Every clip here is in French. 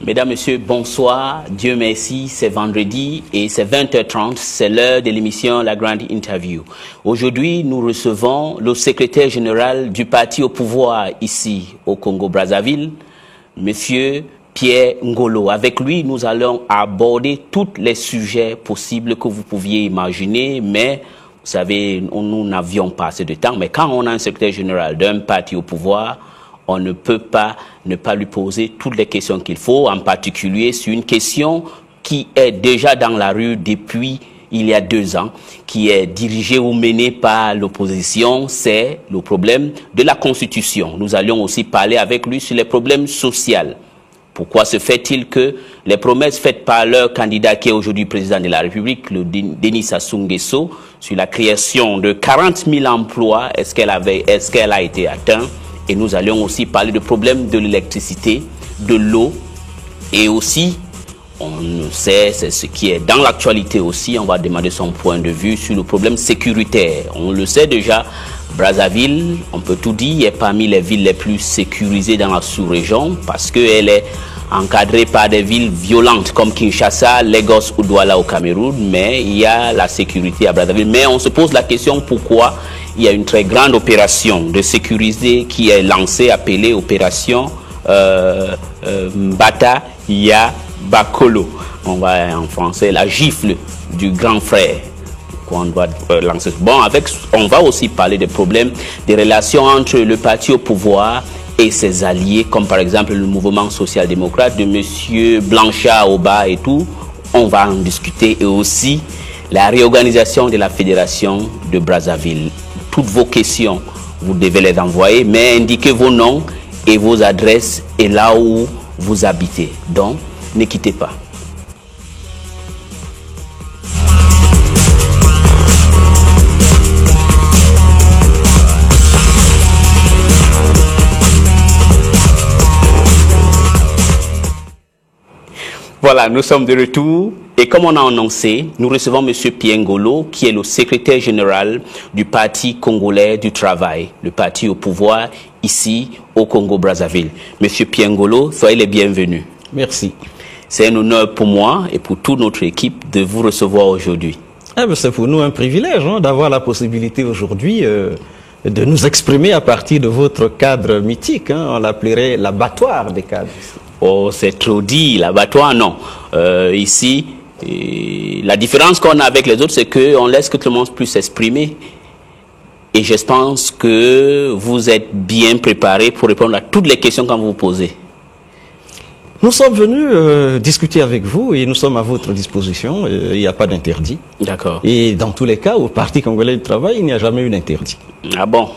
Mesdames, Messieurs, bonsoir. Dieu merci, c'est vendredi et c'est 20h30. C'est l'heure de l'émission La Grande Interview. Aujourd'hui, nous recevons le secrétaire général du parti au pouvoir ici au Congo-Brazzaville, Monsieur Pierre Ngolo. Avec lui, nous allons aborder tous les sujets possibles que vous pouviez imaginer, mais vous savez, nous n'avions pas assez de temps. Mais quand on a un secrétaire général d'un parti au pouvoir, on ne peut pas ne pas lui poser toutes les questions qu'il faut, en particulier sur une question qui est déjà dans la rue depuis il y a 2 ans, qui est dirigée ou menée par l'opposition, c'est le problème de la Constitution. Nous allions aussi parler avec lui sur les problèmes sociaux. Pourquoi se fait-il que les promesses faites par leur candidat qui est aujourd'hui président de la République, le Denis Sassou Nguesso, sur la création de 40 000 emplois, est-ce qu'elle a été atteinte? Et nous allions aussi parler de problèmes de l'électricité, de l'eau, et aussi, on le sait, c'est ce qui est dans l'actualité aussi, on va demander son point de vue sur le problème sécuritaire. On le sait déjà, Brazzaville, on peut tout dire, est parmi les villes les plus sécurisées dans la sous-région, parce qu'elle est encadrée par des villes violentes comme Kinshasa, Lagos ou Douala au Cameroun, mais il y a la sécurité à Brazzaville. Mais on se pose la question pourquoi il y a une très grande opération de sécurité qui est lancée, appelée opération Mbata Ya Bakolo. On va en français la gifle du grand frère qu'on doit lancer. Bon, on va aussi parler des problèmes, des relations entre le parti au pouvoir et ses alliés, comme par exemple le mouvement social-démocrate de M. Blanchard Oba et tout. On va en discuter, et aussi la réorganisation de la fédération de Brazzaville. Toutes vos questions, vous devez les envoyer, mais indiquez vos noms et vos adresses et là où vous habitez. Donc, ne quittez pas. Voilà, nous sommes de retour et comme on a annoncé, nous recevons M. Pierre Ngolo, qui est le secrétaire général du Parti congolais du travail, le parti au pouvoir ici au Congo-Brazzaville. M. Pierre Ngolo, soyez les bienvenus. Merci. C'est un honneur pour moi et pour toute notre équipe de vous recevoir aujourd'hui. C'est pour nous un privilège d'avoir la possibilité aujourd'hui de nous exprimer à partir de votre cadre mythique. On l'appellerait l'abattoir des cadres. Oh, c'est trop dit, l'abattoir, non. Ici, la différence qu'on a avec les autres, c'est qu'on laisse que tout le monde puisse s'exprimer. Et je pense que vous êtes bien préparés pour répondre à toutes les questions qu'on vous posez. Nous sommes venus discuter avec vous et nous sommes à votre disposition. Il n'y a pas d'interdit. D'accord. Et dans tous les cas, au Parti congolais du travail, il n'y a jamais eu d'interdit. Ah bon?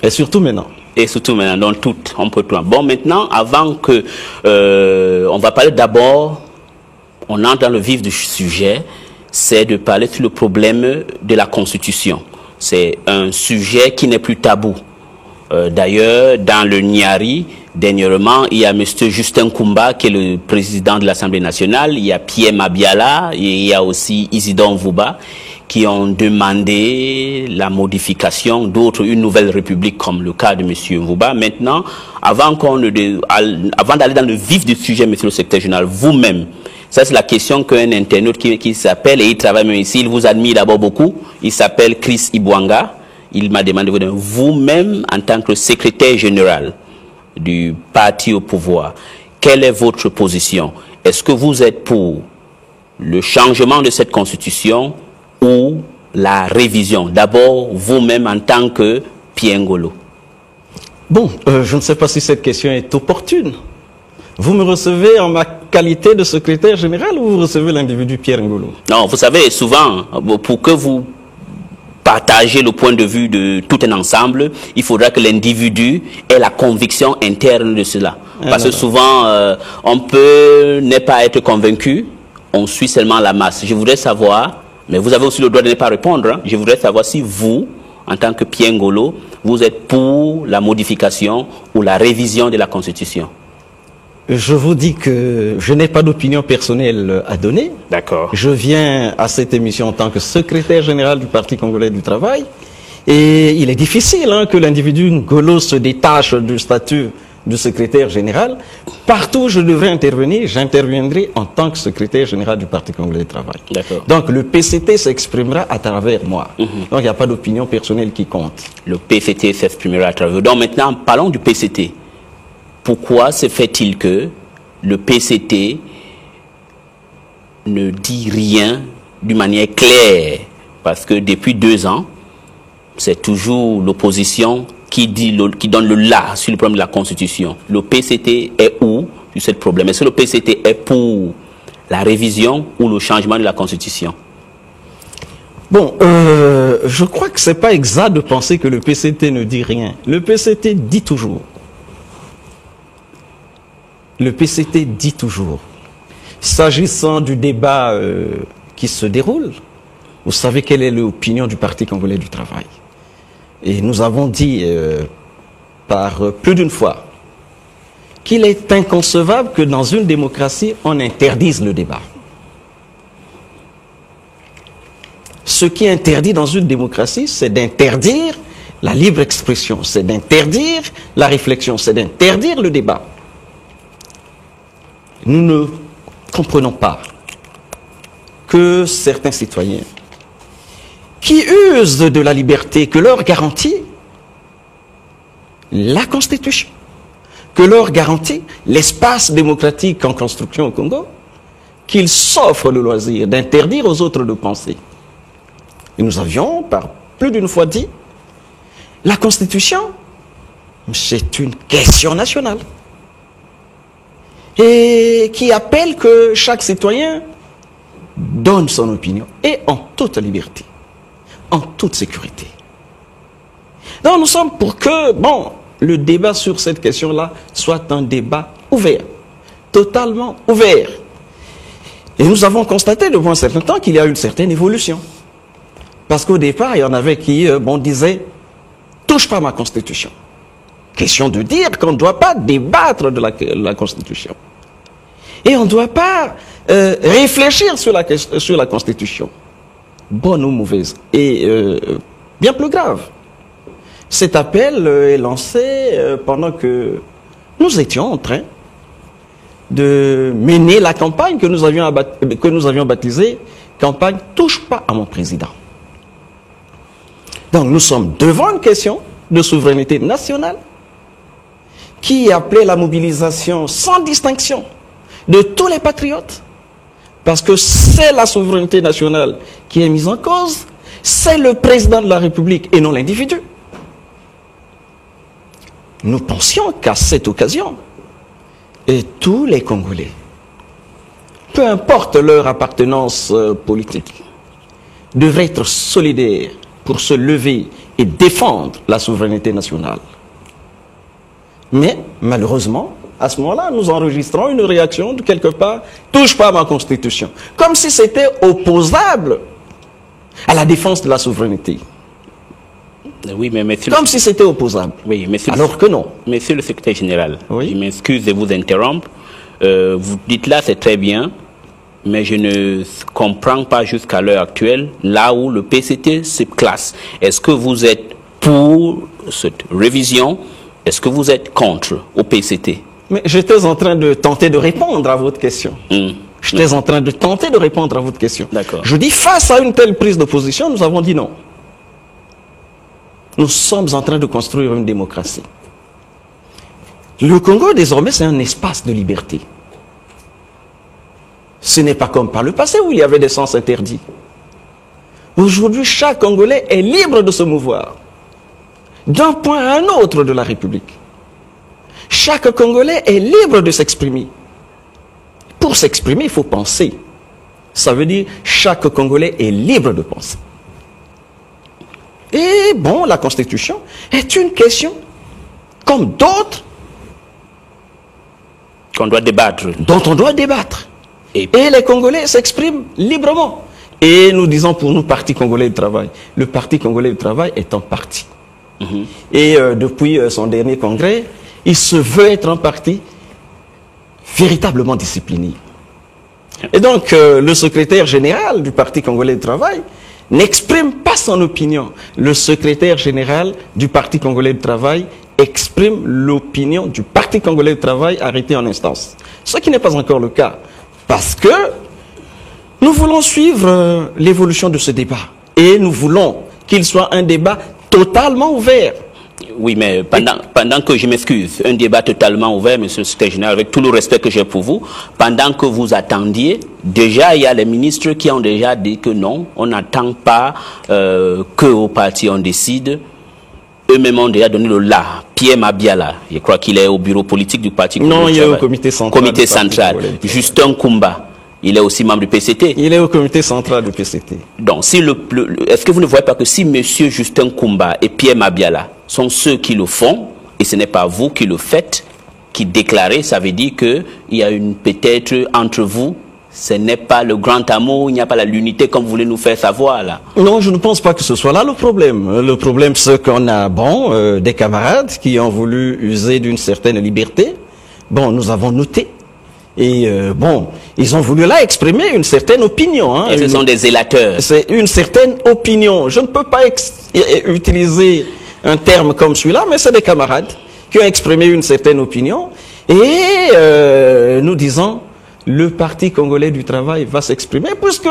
Et surtout maintenant. Et surtout maintenant, dans tout, on peut tout. Bon, maintenant, avant que on va parler d'abord, on entre dans le vif du sujet, c'est de parler sur le problème de la Constitution. C'est un sujet qui n'est plus tabou. D'ailleurs, dans le Niari, dernièrement, il y a M. Justin Koumba, qui est le président de l'Assemblée nationale, il y a Pierre Mabiala, et il y a aussi Isidore Mvuba, qui ont demandé la modification d'autres, une nouvelle république, comme le cas de M. Mvuba. Maintenant, avant d'aller dans le vif du sujet, M. le secrétaire général, vous-même, ça c'est la question qu'un internaute qui s'appelle, et il travaille même ici, il vous admire d'abord beaucoup, il s'appelle Chris Ibwanga, il m'a demandé vous-même, en tant que secrétaire général du parti au pouvoir, quelle est votre position? Est-ce que vous êtes pour le changement de cette constitution ou la révision? D'abord, vous-même en tant que Pierre Ngolo. Bon, je ne sais pas si cette question est opportune. Vous me recevez en ma qualité de secrétaire général ou vous recevez l'individu Pierre Ngolo? Non, vous savez, souvent, pour que vous partagez le point de vue de tout un ensemble, il faudra que l'individu ait la conviction interne de cela. Parce que souvent, on peut ne pas être convaincu, on suit seulement la masse. Je voudrais savoir, mais vous avez aussi le droit de ne pas répondre, je voudrais savoir si vous, en tant que Pierre Ngolo, vous êtes pour la modification ou la révision de la Constitution. Je vous dis que je n'ai pas d'opinion personnelle à donner. D'accord. Je viens à cette émission en tant que secrétaire général du Parti congolais du travail. Et il est difficile que l'individu Ngolo se détache du statut du secrétaire général. Partout où je devrais intervenir, j'interviendrai en tant que secrétaire général du Parti congolais du travail. Donc le PCT s'exprimera à travers moi. Donc il n'y a pas d'opinion personnelle qui compte. Le PCT s'exprimera à travers. Donc maintenant, parlons du PCT. Pourquoi se fait-il que le PCT ne dit rien d'une manière claire? Parce que depuis 2 ans, c'est toujours l'opposition qui donne le là sur le problème de la Constitution. Le PCT est où sur ce problème? Est-ce que le PCT est pour la révision ou le changement de la Constitution? Bon, je crois que c'est pas exact de penser que le PCT ne dit rien. Le PCT dit toujours. Le PCT dit toujours. S'agissant du débat qui se déroule, vous savez quelle est l'opinion du Parti congolais du travail. Et nous avons dit par plus d'une fois qu'il est inconcevable que dans une démocratie, on interdise le débat. Ce qui est interdit dans une démocratie, c'est d'interdire la libre expression, c'est d'interdire la réflexion, c'est d'interdire le débat. Nous ne comprenons pas que certains citoyens qui usent de la liberté que leur garantit la Constitution, que leur garantit l'espace démocratique en construction au Congo, qu'ils s'offrent le loisir d'interdire aux autres de penser. Et nous avions, par plus d'une fois dit, la Constitution, c'est une question nationale. Et qui appelle que chaque citoyen donne son opinion, et en toute liberté, en toute sécurité. Donc nous sommes pour que, bon, le débat sur cette question-là soit un débat ouvert, totalement ouvert. Et nous avons constaté depuis un certain temps qu'il y a une certaine évolution. Parce qu'au départ, il y en avait qui disaient « touche pas à ma Constitution ». Question de dire qu'on ne doit pas débattre de la Constitution. Et on ne doit pas réfléchir sur la Constitution. Bonne ou mauvaise. Et bien plus grave. Cet appel est lancé pendant que nous étions en train de mener la campagne que nous avions baptisée « Campagne touche pas à mon président ». Donc nous sommes devant une question de souveraineté nationale qui appelait la mobilisation sans distinction de tous les patriotes, parce que c'est la souveraineté nationale qui est mise en cause, c'est le président de la République et non l'individu. Nous pensions qu'à cette occasion, et tous les Congolais, peu importe leur appartenance politique, devraient être solidaires pour se lever et défendre la souveraineté nationale. Mais, malheureusement, à ce moment-là, nous enregistrons une réaction de quelque part, touche pas à ma Constitution. Comme si c'était opposable à la défense de la souveraineté. Oui, mais monsieur comme si c'était opposable. Oui, monsieur alors que non. Monsieur le secrétaire général, oui. Je m'excuse de vous interrompre. Vous dites là, c'est très bien, mais je ne comprends pas jusqu'à l'heure actuelle là où le PCT se classe. Est-ce que vous êtes pour cette révision? Est-ce que vous êtes contre au PCT? Mais j'étais en train de tenter de répondre à votre question. J'étais en train de tenter de répondre à votre question. Je dis, face à une telle prise de position, nous avons dit non. Nous sommes en train de construire une démocratie. Le Congo, désormais, c'est un espace de liberté. Ce n'est pas comme par le passé où il y avait des sens interdits. Aujourd'hui, chaque Congolais est libre de se mouvoir d'un point à un autre de la République. Chaque Congolais est libre de s'exprimer. Pour s'exprimer, il faut penser. Ça veut dire chaque Congolais est libre de penser. Et bon, la Constitution est une question comme d'autres qu'on doit débattre. Dont on doit débattre. Et les Congolais s'expriment librement. Et nous disons pour nous, Parti congolais du travail, le Parti congolais du travail est un parti. Et depuis son dernier congrès, il se veut être un parti véritablement discipliné. Et donc, le secrétaire général du Parti congolais du travail n'exprime pas son opinion. Le secrétaire général du Parti congolais du travail exprime l'opinion du Parti congolais du travail arrêté en instance. Ce qui n'est pas encore le cas. Parce que nous voulons suivre l'évolution de ce débat. Et nous voulons qu'il soit un débat totalement ouvert. Oui, mais pendant que je m'excuse, un débat totalement ouvert, monsieur le secrétaire général, avec tout le respect que j'ai pour vous, pendant que vous attendiez, déjà il y a les ministres qui ont déjà dit que non, on n'attend pas que au parti on décide. Eux-mêmes ont déjà donné le là. Pierre Mabiala, je crois qu'il est au bureau politique du parti. Non, il est au comité central. Comité central. Justin Kumba, il est aussi membre du PCT. Il est au comité central du PCT. Donc, si est-ce que vous ne voyez pas que si monsieur Justin Kumba et Pierre Mabiala sont ceux qui le font, et ce n'est pas vous qui le faites, qui déclarez, ça veut dire qu'il y a peut-être entre vous, ce n'est pas le grand amour, il n'y a pas l'unité comme vous voulez nous faire savoir là. Non, je ne pense pas que ce soit là le problème. Le problème, c'est qu'on a, des camarades qui ont voulu user d'une certaine liberté. Bon, nous avons noté. Et ils ont voulu là exprimer une certaine opinion. Hein, et ce sont des zélateurs. C'est une certaine opinion. Je ne peux pas utiliser un terme comme celui-là, mais c'est des camarades qui ont exprimé une certaine opinion. Et nous disons, le Parti congolais du travail va s'exprimer, puisque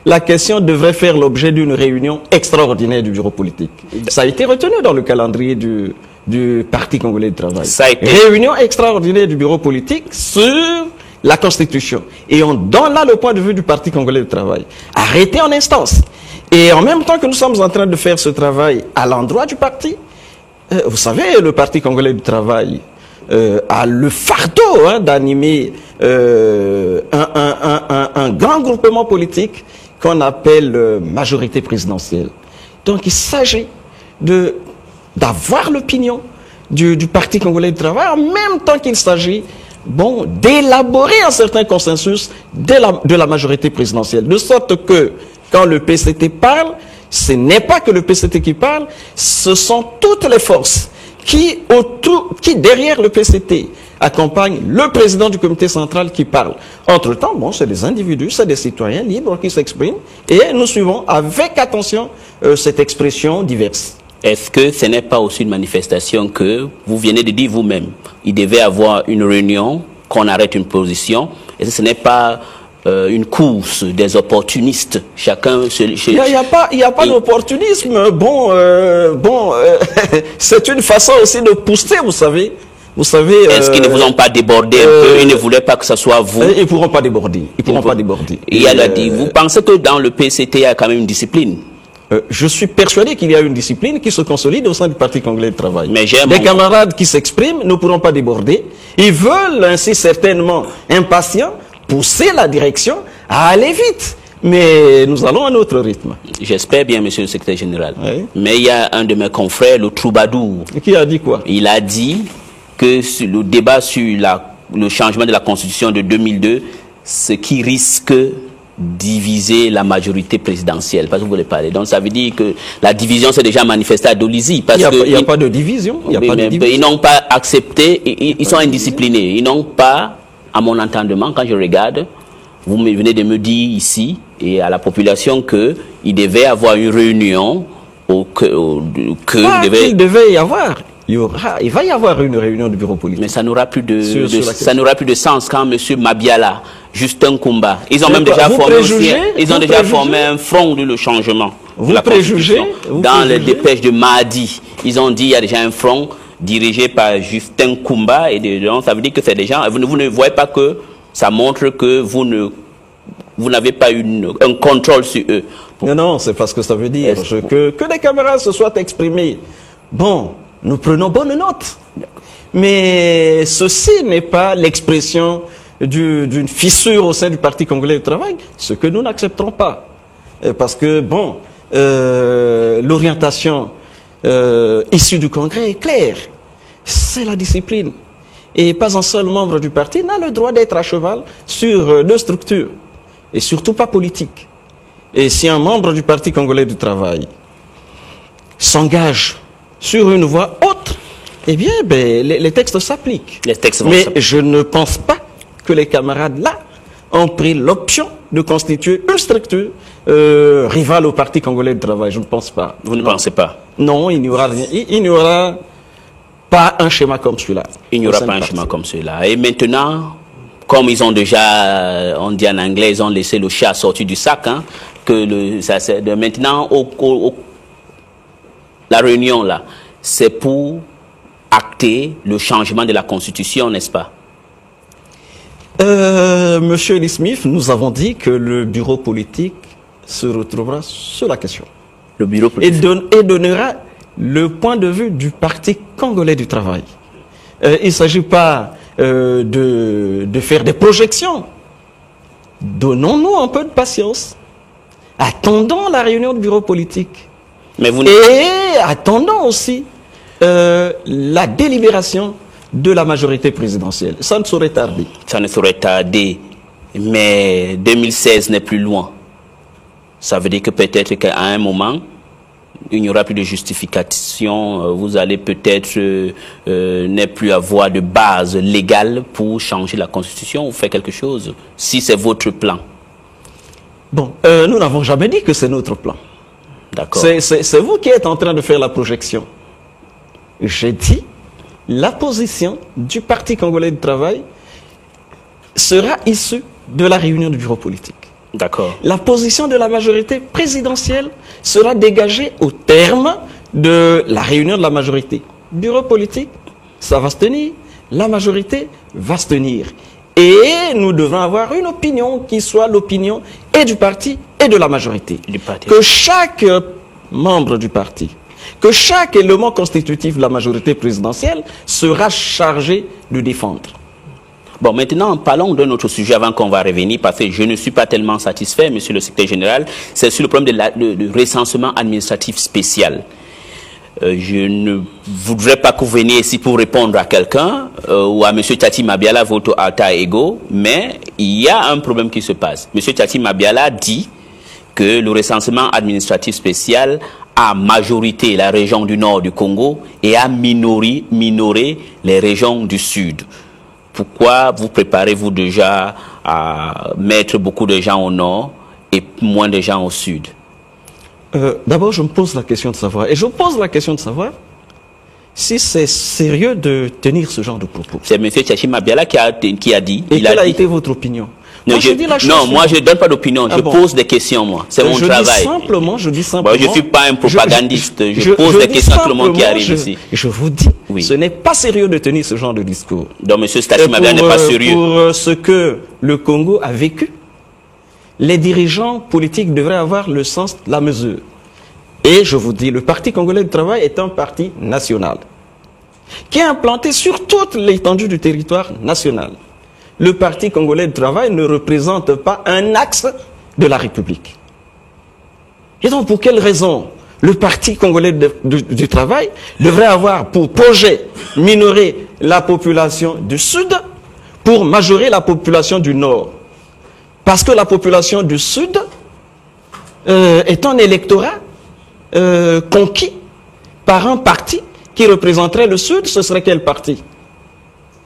la question devrait faire l'objet d'une réunion extraordinaire du bureau politique. Ça a été retenu dans le calendrier du Parti congolais du travail. Réunion extraordinaire du bureau politique sur la Constitution. Et on donne là le point de vue du Parti congolais du travail. Arrêté en instance. Et en même temps que nous sommes en train de faire ce travail à l'endroit du parti, vous savez, le Parti congolais du travail a le fardeau d'animer un grand groupement politique qu'on appelle majorité présidentielle. Donc il s'agit d'avoir l'opinion du Parti congolais du travail en même temps qu'il s'agit d'élaborer un certain consensus de la majorité présidentielle. De sorte que quand le PCT parle, ce n'est pas que le PCT qui parle, ce sont toutes les forces qui derrière le PCT accompagnent le président du comité central qui parle. Entre-temps, c'est des individus, c'est des citoyens libres qui s'expriment et nous suivons avec attention cette expression diverse. Est-ce que ce n'est pas aussi une manifestation que vous venez de dire vous-même? Il devait avoir une réunion, qu'on arrête une position. Est-ce que ce n'est pas une course des opportunistes? Chacun il n'y a pas d'opportunisme. C'est une façon aussi de pousser, vous savez. Est-ce qu'ils ne vous ont pas débordé un peu? Ils ne voulaient pas que ce soit vous? Ils ne pourront pas déborder. Vous pensez que dans le PCT, il y a quand même une discipline? Je suis persuadé qu'il y a une discipline qui se consolide au sein du Parti congolais du travail. Des camarades qui s'expriment ne pourront pas déborder. Ils veulent ainsi certainement, impatients, pousser la direction à aller vite. Mais nous allons à notre rythme. J'espère bien, monsieur le secrétaire général. Oui. Mais il y a un de mes confrères, le troubadour. Qui a dit quoi? Il a dit que sur le débat sur le changement de la Constitution de 2002, ce qui risque diviser la majorité présidentielle, parce que vous voulez parler. Donc ça veut dire que la division s'est déjà manifestée à Dolisie. Il n'y a pas de division. Ils n'ont pas accepté, ils sont indisciplinés. Ils n'ont pas, à mon entendement, quand je regarde, vous venez de me dire ici et à la population qu'il devait avoir une réunion il devait y avoir. Il va y avoir une réunion du bureau politique. Mais ça n'aura plus de sens quand M. Mabiala, Justin Kumba, ils ont même déjà formé un front de le changement. Vous préjugez? Dans les dépêches de mardi, ils ont dit qu'il y a déjà un front dirigé par Justin Kumba et des gens. Ça veut dire que c'est des gens. Vous ne voyez pas que ça montre que vous n'avez pas un contrôle sur eux. Non, c'est parce que ça veut dire que les camarades se soient exprimés. Nous prenons bonne note. Mais ceci n'est pas l'expression d'une fissure au sein du Parti congolais du travail, ce que nous n'accepterons pas. Parce que, l'orientation issue du Congrès est claire. C'est la discipline. Et pas un seul membre du parti n'a le droit d'être à cheval sur deux structures. Et surtout pas politique. Et si un membre du Parti congolais du travail s'engage sur une voie autre, eh bien, les textes s'appliquent. Mais je ne pense pas que les camarades là ont pris l'option de constituer une structure rivale au Parti congolais du travail. Je ne pense pas. Vous ne pensez pas? Non, il n'y aura rien. Il n'y aura pas un schéma comme celui-là. Il n'y aura pas un schéma comme celui-là. Et maintenant, comme ils ont déjà, on dit en anglais, ils ont laissé le chat sortir du sac, hein, maintenant, la réunion là, c'est pour acter le changement de la Constitution, n'est-ce pas? Monsieur Lee Smith, nous avons dit que le bureau politique se retrouvera sur la question. Le bureau politique. Et donnera le point de vue du Parti congolais du travail. Il ne s'agit pas de faire des projections. Donnons-nous un peu de patience. Attendons la réunion du bureau politique. Mais vous et attendons aussi la délibération de la majorité présidentielle. Ça ne saurait tarder. Ça ne saurait tarder, mais 2016 n'est plus loin. Ça veut dire que peut-être qu'à un moment, il n'y aura plus de justification. Vous allez peut-être ne plus avoir de base légale pour changer la Constitution ou faire quelque chose, si c'est votre plan. Bon, nous n'avons jamais dit que c'est notre plan. D'accord. C'est vous qui êtes en train de faire la projection. J'ai dit, la position du Parti congolais du travail sera issue de la réunion du bureau politique. D'accord. La position de la majorité présidentielle sera dégagée au terme de la réunion de la majorité. Bureau politique, ça va se tenir. La majorité va se tenir. Et nous devons avoir une opinion qui soit l'opinion et du parti et de la majorité. Du parti. Que chaque membre du parti, que chaque élément constitutif de la majorité présidentielle sera chargé de défendre. Bon, maintenant, parlons d'un autre sujet avant qu'on va revenir, parce que je ne suis pas tellement satisfait, monsieur le secrétaire général. C'est sur le problème de recensement administratif spécial. Je ne voudrais pas que vous veniez ici pour répondre à quelqu'un ou à monsieur Tati Mabiala, votre alter ego, mais il y a un problème qui se passe. Monsieur Tati Mabiala dit que le recensement administratif spécial a majorité la région du nord du Congo et a minoré les régions du sud. Pourquoi vous préparez-vous déjà à mettre beaucoup de gens au nord et moins de gens au sud? D'abord, je me pose la question de savoir, et je pose la question de savoir si c'est sérieux de tenir ce genre de propos. C'est M. Tchachi Mabiala qui a dit. Et quelle a été votre opinion? Non, moi je ne donne pas d'opinion, je pose des questions, moi. C'est mon travail. Je dis simplement. Bon, je ne suis pas un propagandiste, je pose des questions à tout le monde qui arrive ici. Je vous dis, ce n'est pas sérieux de tenir ce genre de discours. Donc M. Tchachi Mabiala n'est pas sérieux. Pour ce que le Congo a vécu, les dirigeants politiques devraient avoir le sens de la mesure. Et je vous dis, le Parti congolais du travail est un parti national qui est implanté sur toute l'étendue du territoire national. Le Parti congolais du travail ne représente pas un axe de la République. Et donc, pour quelle raison le Parti congolais du travail devrait avoir pour projet minorer la population du Sud pour majorer la population du Nord? Parce que la population du Sud est un électorat conquis par un parti qui représenterait le Sud. Ce serait quel parti?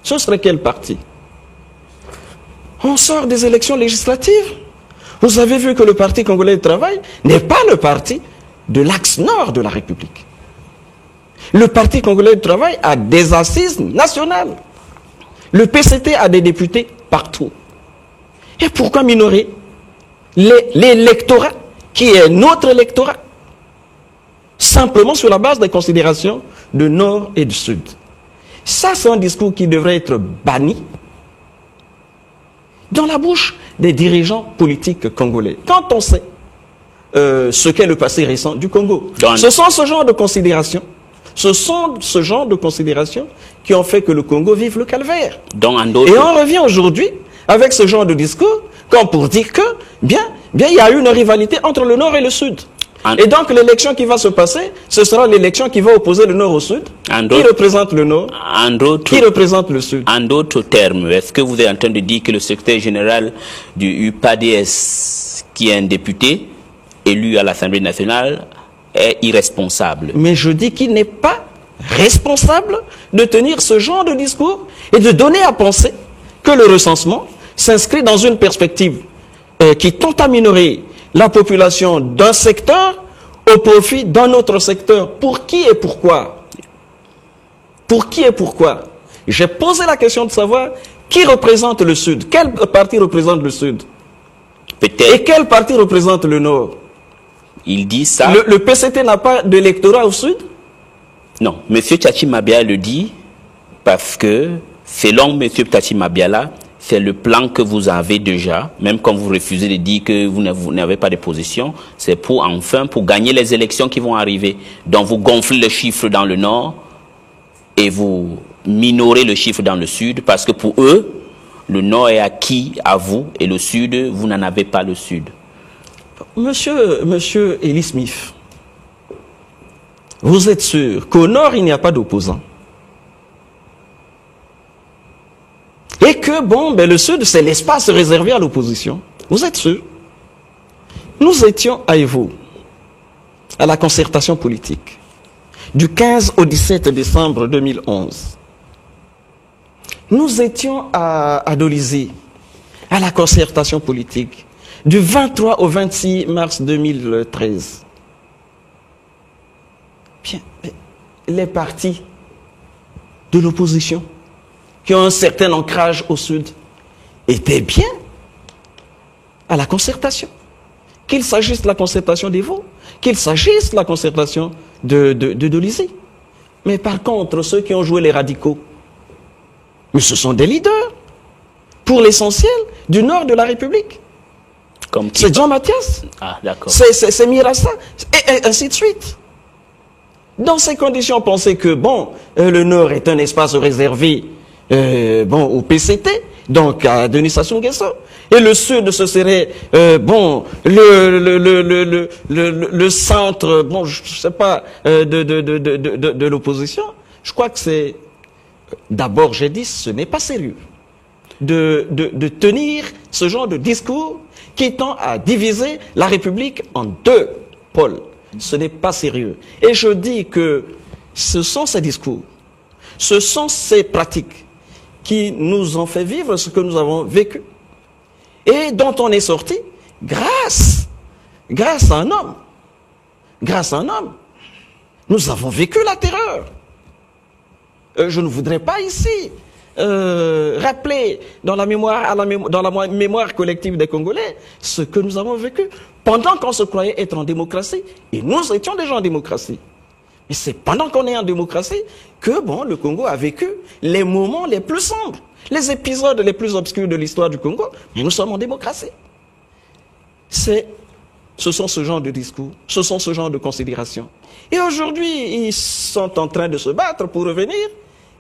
Ce serait quel parti? On sort des élections législatives. Vous avez vu que le Parti congolais du travail n'est pas le parti de l'axe nord de la République. Le Parti congolais du travail a des assises nationales. Le PCT a des députés partout. Et pourquoi minorer l'électorat qui est notre électorat simplement sur la base des considérations de nord et du sud? Ça, c'est un discours qui devrait être banni dans la bouche des dirigeants politiques congolais. Quand on sait ce qu'est le passé récent du Congo, ce sont ce genre de considérations, qui ont fait que le Congo vive le calvaire. Et on revient aujourd'hui avec ce genre de discours, comme pour dire que, bien, il y a une rivalité entre le nord et le sud. Et donc l'élection qui va se passer, ce sera l'élection qui va opposer le nord au sud. Qui représente le nord? Qui représente le sud? En d'autres termes, est-ce que vous êtes en train de dire que le secrétaire général du UPADS, qui est un député élu à l'Assemblée nationale, est irresponsable? Mais je dis qu'il n'est pas responsable de tenir ce genre de discours et de donner à penser que le recensement s'inscrit dans une perspective qui tente à minorer la population d'un secteur au profit d'un autre secteur. Pour qui et pourquoi? Pour qui et pourquoi? J'ai posé la question de savoir qui représente le Sud, quel parti représente le Sud et quel parti représente le Nord. Il dit ça. Le PCT n'a pas d'électorat au Sud? Non, M. Tchatchi Mabiala le dit parce que, selon M. Tchatchi Mabiala, c'est le plan que vous avez déjà, même quand vous refusez de dire que vous n'avez pas de position, c'est pour gagner les élections qui vont arriver. Donc vous gonflez le chiffre dans le Nord et vous minorez le chiffre dans le Sud parce que pour eux, le Nord est acquis à vous et le Sud, vous n'en avez pas le Sud. Monsieur Eli Smith, vous êtes sûr qu'au Nord, il n'y a pas d'opposants? Et que, bon, ben, le Sud, c'est l'espace réservé à l'opposition. Vous êtes sûr? Nous étions à Evo, à la concertation politique, du 15 au 17 décembre 2011. Nous étions à Dolizé, à la concertation politique, du 23 au 26 mars 2013. Bien, les partis de l'opposition qui ont un certain ancrage au Sud étaient bien à la concertation. Qu'il s'agisse de la concertation d'Evo, qu'il s'agisse de la concertation de Dolizé. Mais par contre, ceux qui ont joué les radicaux, mais ce sont des leaders, pour l'essentiel, du nord de la République. C'est Jean Mathias, c'est Mirassa, et ainsi de suite. Dans ces conditions, penser que, bon, le nord est un espace réservé au PCT, donc à Denis Sassou Nguesso, et le sud, ce serait, le centre, bon, je sais pas, de l'opposition. Je crois que c'est, d'abord, j'ai dit, ce n'est pas sérieux de tenir ce genre de discours qui tend à diviser la République en deux pôles. Ce n'est pas sérieux. Et je dis que ce sont ces discours, ce sont ces pratiques qui nous ont fait vivre ce que nous avons vécu et dont on est sorti grâce à un homme. Grâce à un homme. Nous avons vécu la terreur. Je ne voudrais pas ici rappeler dans la mémoire collective des Congolais ce que nous avons vécu pendant qu'on se croyait être en démocratie, et nous étions déjà en démocratie. Et c'est pendant qu'on est en démocratie que, bon, le Congo a vécu les moments les plus sombres, les épisodes les plus obscurs de l'histoire du Congo, mais nous sommes en démocratie. Ce sont ce genre de discours, ce sont ce genre de considérations. Et aujourd'hui, ils sont en train de se battre pour revenir.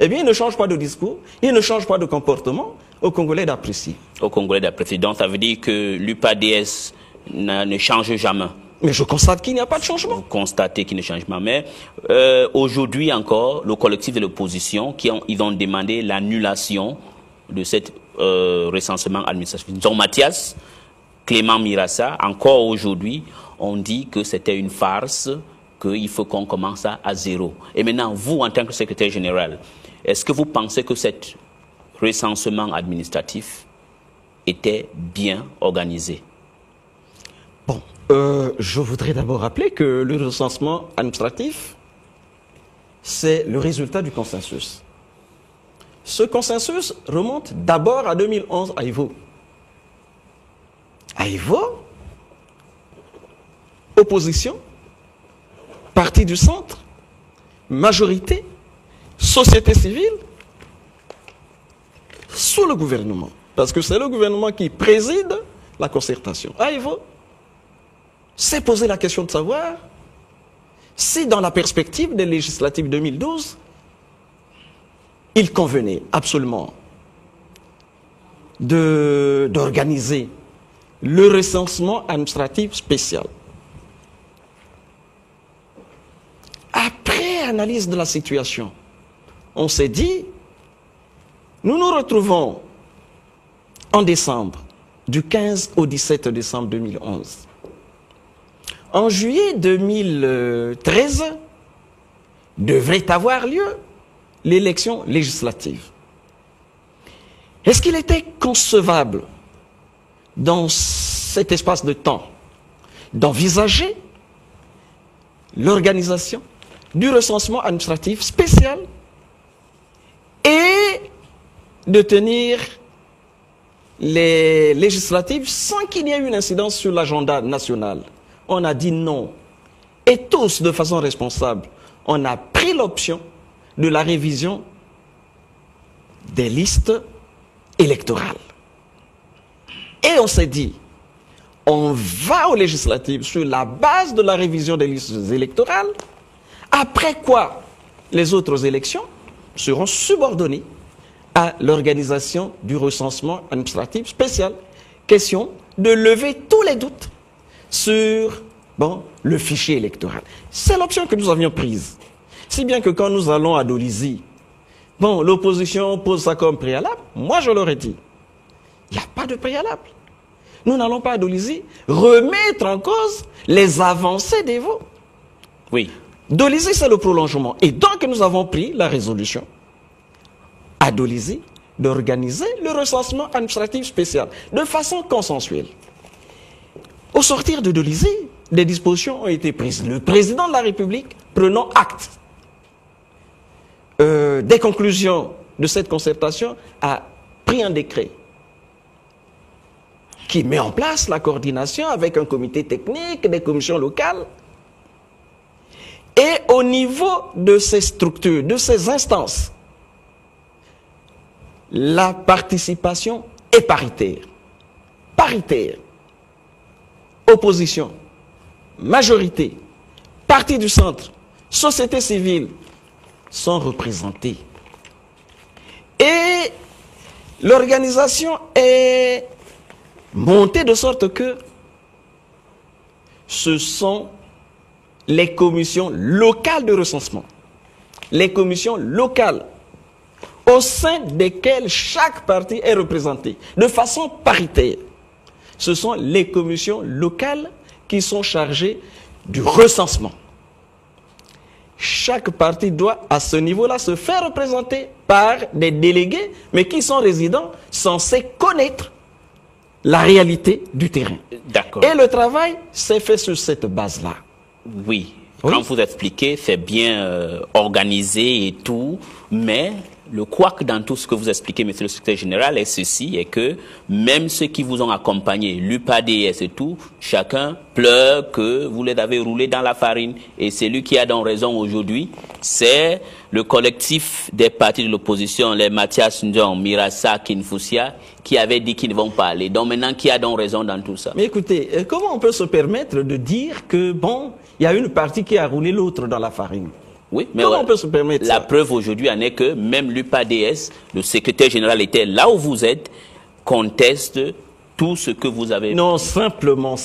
Eh bien, ils ne changent pas de discours, ils ne changent pas de comportement. Aux Congolais d'apprécier. Aux Congolais d'apprécier. Donc, ça veut dire que l'UPADS ne change jamais. Mais je constate qu'il n'y a pas de changement. Vous constatez qu'il ne change pas. Mais aujourd'hui encore, le collectif de l'opposition, ils ont demandé l'annulation de cet recensement administratif. Jean Mathias, Clément Mirassa, encore aujourd'hui, on dit que c'était une farce, qu'il faut qu'on commence à zéro. Et maintenant, vous, en tant que secrétaire général, est-ce que vous pensez que cet recensement administratif était bien organisé? Bon, je voudrais d'abord rappeler que le recensement administratif, c'est le résultat du consensus. Ce consensus remonte d'abord à 2011 à Evo. À Evo, opposition, parti du centre, majorité, société civile, sous le gouvernement. Parce que c'est le gouvernement qui préside la concertation. À Evo, s'est posé la question de savoir si dans la perspective des législatives 2012, il convenait absolument d'organiser le recensement administratif spécial. Après analyse de la situation, on s'est dit, nous nous retrouvons en décembre, du 15 au 17 décembre 2011. En juillet 2013, devrait avoir lieu l'élection législative. Est-ce qu'il était concevable, dans cet espace de temps, d'envisager l'organisation du recensement administratif spécial et de tenir les législatives sans qu'il y ait une incidence sur l'agenda national. On a dit non. Et tous, de façon responsable, on a pris l'option de la révision des listes électorales. Et on s'est dit, on va aux législatives sur la base de la révision des listes électorales, après quoi les autres élections seront subordonnées à l'organisation du recensement administratif spécial. Question de lever tous les doutes sur le fichier électoral. C'est l'option que nous avions prise. Si bien que quand nous allons à Dolisie, l'opposition pose ça comme préalable, moi je leur ai dit, il n'y a pas de préalable. Nous n'allons pas à Dolisie remettre en cause les avancées des votes. Oui. Dolisie, c'est le prolongement. Et donc, nous avons pris la résolution à Dolisie d'organiser le recensement administratif spécial de façon consensuelle. Au sortir de Dolisie, des dispositions ont été prises. Le président de la République, prenant acte des conclusions de cette concertation, a pris un décret qui met en place la coordination avec un comité technique, des commissions locales. Et au niveau de ces structures, de ces instances, la participation est paritaire. Paritaire. Opposition, majorité, parti du centre, société civile sont représentés. Et l'organisation est montée de sorte que ce sont les commissions locales de recensement, les commissions locales au sein desquelles chaque parti est représenté de façon paritaire. Ce sont les commissions locales qui sont chargées du recensement. Chaque parti doit, à ce niveau-là, se faire représenter par des délégués, mais qui sont résidents, censés connaître la réalité du terrain. D'accord. Et le travail s'est fait sur cette base-là. Oui. Quand vous expliquez, c'est bien organisé et tout, mais le couac dans tout ce que vous expliquez, monsieur le secrétaire général, est ceci, est que même ceux qui vous ont accompagné, l'UPADS et tout, chacun pleure que vous les avez roulés dans la farine. Et celui qui a donc raison aujourd'hui, c'est le collectif des partis de l'opposition, les Mathias Ndong, Mirassa, Kinfoussia, qui avaient dit qu'ils ne vont pas aller. Donc maintenant, qui a donc raison dans tout ça? Mais écoutez, comment on peut se permettre de dire que, il y a une partie qui a roulé l'autre dans la farine? Oui, mais comment on peut se permettre la ça? preuve aujourd'hui en est que même l'UPADS, le secrétaire général était là où vous êtes, conteste tout ce que vous avez... Non, simplement,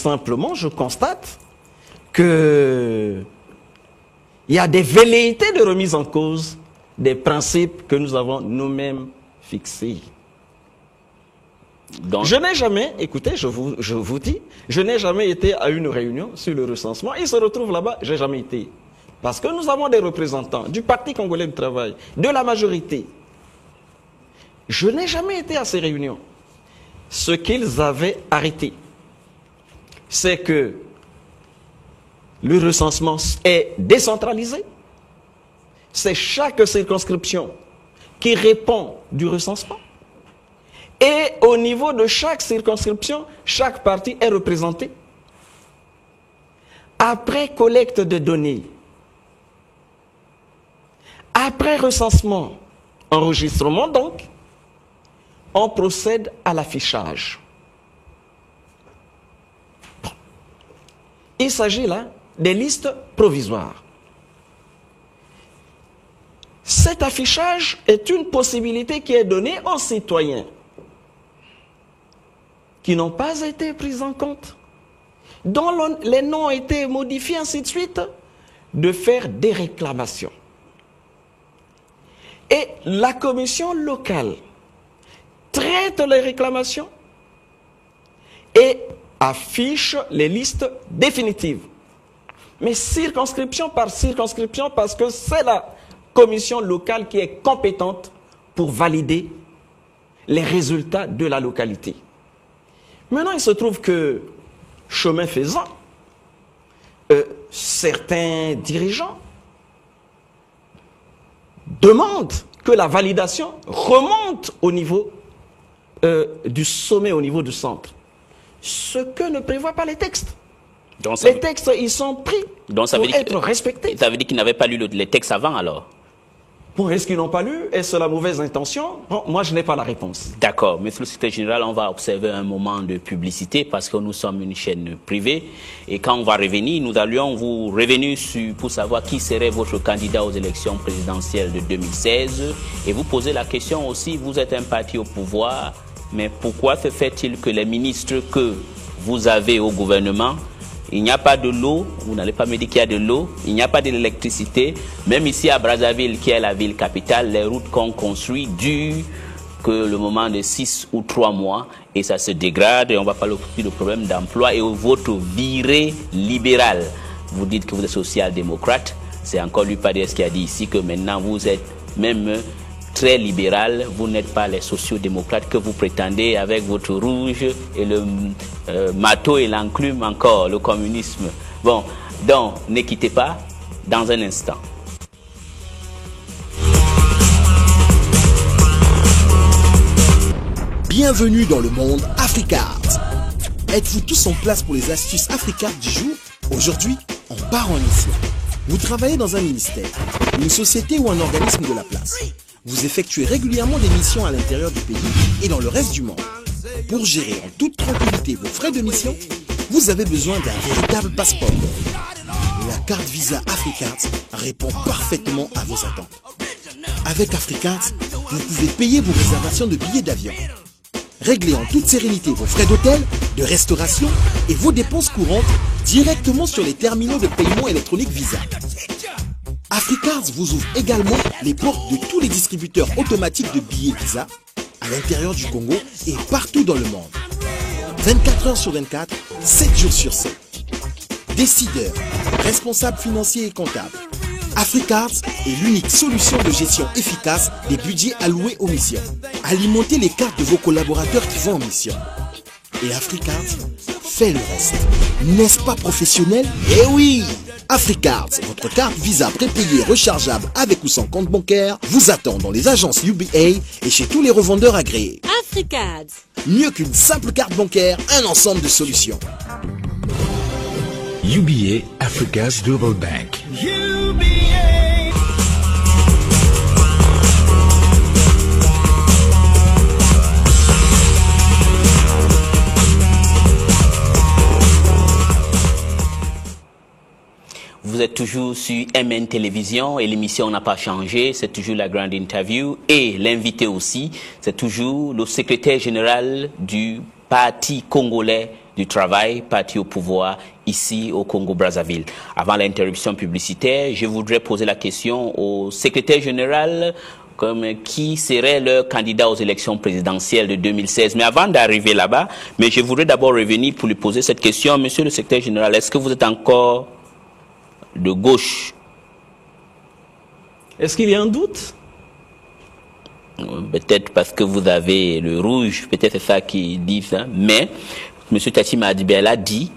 je constate que il y a des velléités de remise en cause des principes que nous avons nous-mêmes fixés. Donc, je n'ai jamais, écoutez, je vous dis, je n'ai jamais été à une réunion sur le recensement. Il se retrouve là-bas, j'ai jamais été. Parce que nous avons des représentants du Parti congolais du travail, de la majorité. Je n'ai jamais été à ces réunions. Ce qu'ils avaient arrêté, c'est que le recensement est décentralisé. C'est chaque circonscription qui répond du recensement. Et au niveau de chaque circonscription, chaque parti est représenté. Après collecte de données, après recensement, enregistrement donc, on procède à l'affichage. Il s'agit là des listes provisoires. Cet affichage est une possibilité qui est donnée aux citoyens qui n'ont pas été pris en compte, dont les noms ont été modifiés, ainsi de suite, de faire des réclamations. Et la commission locale traite les réclamations et affiche les listes définitives. Mais circonscription par circonscription, parce que c'est la commission locale qui est compétente pour valider les résultats de la localité. Maintenant, il se trouve que, chemin faisant, certains dirigeants demandent que la validation remonte au niveau du sommet, au niveau du centre. Ce que ne prévoient pas les textes. Donc, les textes, ils sont pris pour être respectés. Ça veut dire qu'ils n'avaient pas lu les textes avant, alors? Bon, est-ce qu'ils n'ont pas lu? Est-ce la mauvaise intention? Bon, moi, je n'ai pas la réponse. D'accord. Monsieur le secrétaire général, on va observer un moment de publicité parce que nous sommes une chaîne privée. Et quand on va revenir, nous allions vous revenir pour savoir qui serait votre candidat aux élections présidentielles de 2016. Et vous posez la question aussi, vous êtes un parti au pouvoir, mais pourquoi se fait-il que les ministres que vous avez au gouvernement, il n'y a pas de l'eau, vous n'allez pas me dire qu'il y a de l'eau, il n'y a pas d'électricité. Même ici à Brazzaville, qui est la ville capitale, les routes qu'on construit durent que le moment de 6 ou 3 mois et ça se dégrade et on va parler aussi de problème d'emploi et votre virée libérale. Vous dites que vous êtes social-démocrate, c'est encore l'UPADS qui a dit ici que maintenant vous êtes même très libéral, vous n'êtes pas les sociaux-démocrates que vous prétendez avec votre rouge et le marteau et l'enclume encore, le communisme. Bon, donc ne quittez pas dans un instant. Bienvenue dans le monde Africard. Êtes-vous tous en place pour les astuces Africard du jour? Aujourd'hui, on part en mission. Vous travaillez dans un ministère, une société ou un organisme de la place. Vous effectuez régulièrement des missions à l'intérieur du pays et dans le reste du monde. Pour gérer en toute tranquillité vos frais de mission, vous avez besoin d'un véritable passeport. La carte Visa Africard répond parfaitement à vos attentes. Avec Africard, vous pouvez payer vos réservations de billets d'avion, régler en toute sérénité vos frais d'hôtel, de restauration et vos dépenses courantes directement sur les terminaux de paiement électronique Visa. Africards vous ouvre également les portes de tous les distributeurs automatiques de billets Visa à l'intérieur du Congo et partout dans le monde. 24 heures sur 24, 7 jours sur 7. Décideurs, responsables financiers et comptables. Africards est l'unique solution de gestion efficace des budgets alloués aux missions. Alimentez les cartes de vos collaborateurs qui vont en mission. Et Africards fait le reste. N'est-ce pas professionnel? Eh oui! Africards, votre carte Visa prépayée rechargeable avec ou sans compte bancaire, vous attend dans les agences UBA et chez tous les revendeurs agréés. Africards. Mieux qu'une simple carte bancaire, un ensemble de solutions. UBA Africa's Global Bank. Vous êtes toujours sur MN Télévision et l'émission n'a pas changé, c'est toujours la grande interview et l'invité aussi, c'est toujours le secrétaire général du Parti congolais du travail, parti au pouvoir ici au Congo-Brazzaville. Avant l'interruption publicitaire, je voudrais poser la question au secrétaire général comme qui serait leur candidat aux élections présidentielles de 2016. Mais avant d'arriver là-bas, mais je voudrais d'abord revenir pour lui poser cette question. Monsieur le secrétaire général, est-ce que vous êtes encore de gauche? Est-ce qu'il y a un doute? Peut-être parce que vous avez le rouge, peut-être c'est ça qui dit ça, mais M. Tati Madibel a dit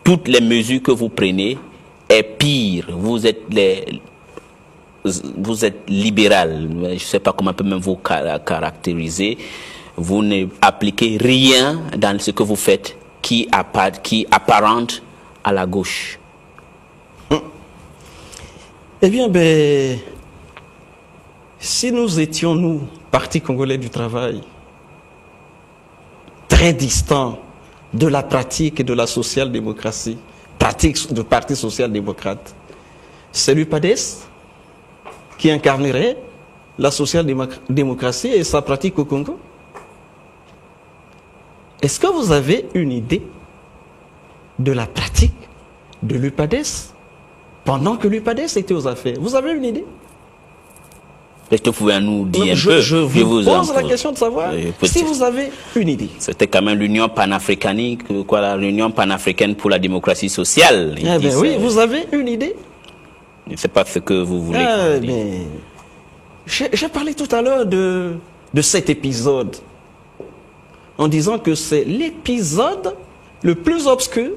toutes les mesures que vous prenez est pire. Vous êtes libéral, je ne sais pas comment on peut même vous caractériser. Vous ne appliquez rien dans ce que vous faites qui apparente à la gauche. Eh bien, si nous étions, nous, Parti congolais du travail, très distants de la pratique et de la social-démocratie, pratique du Parti social-démocrate, c'est l'UPADS qui incarnerait la social-démocratie et sa pratique au Congo. Est-ce que vous avez une idée de la pratique de l'UPADS pendant que l'UPADS était aux affaires? Vous avez une idée? Est-ce que vous pouvez nous dire un peu? Je vous pose la question de savoir si vous avez une idée. C'était quand même l'Union panafricaine, l'Union panafricaine pour la démocratie sociale. Eh bien oui, vous avez une idée? Je ne sais pas ce que vous voulez. J'ai parlé tout à l'heure de cet épisode en disant que c'est l'épisode le plus obscur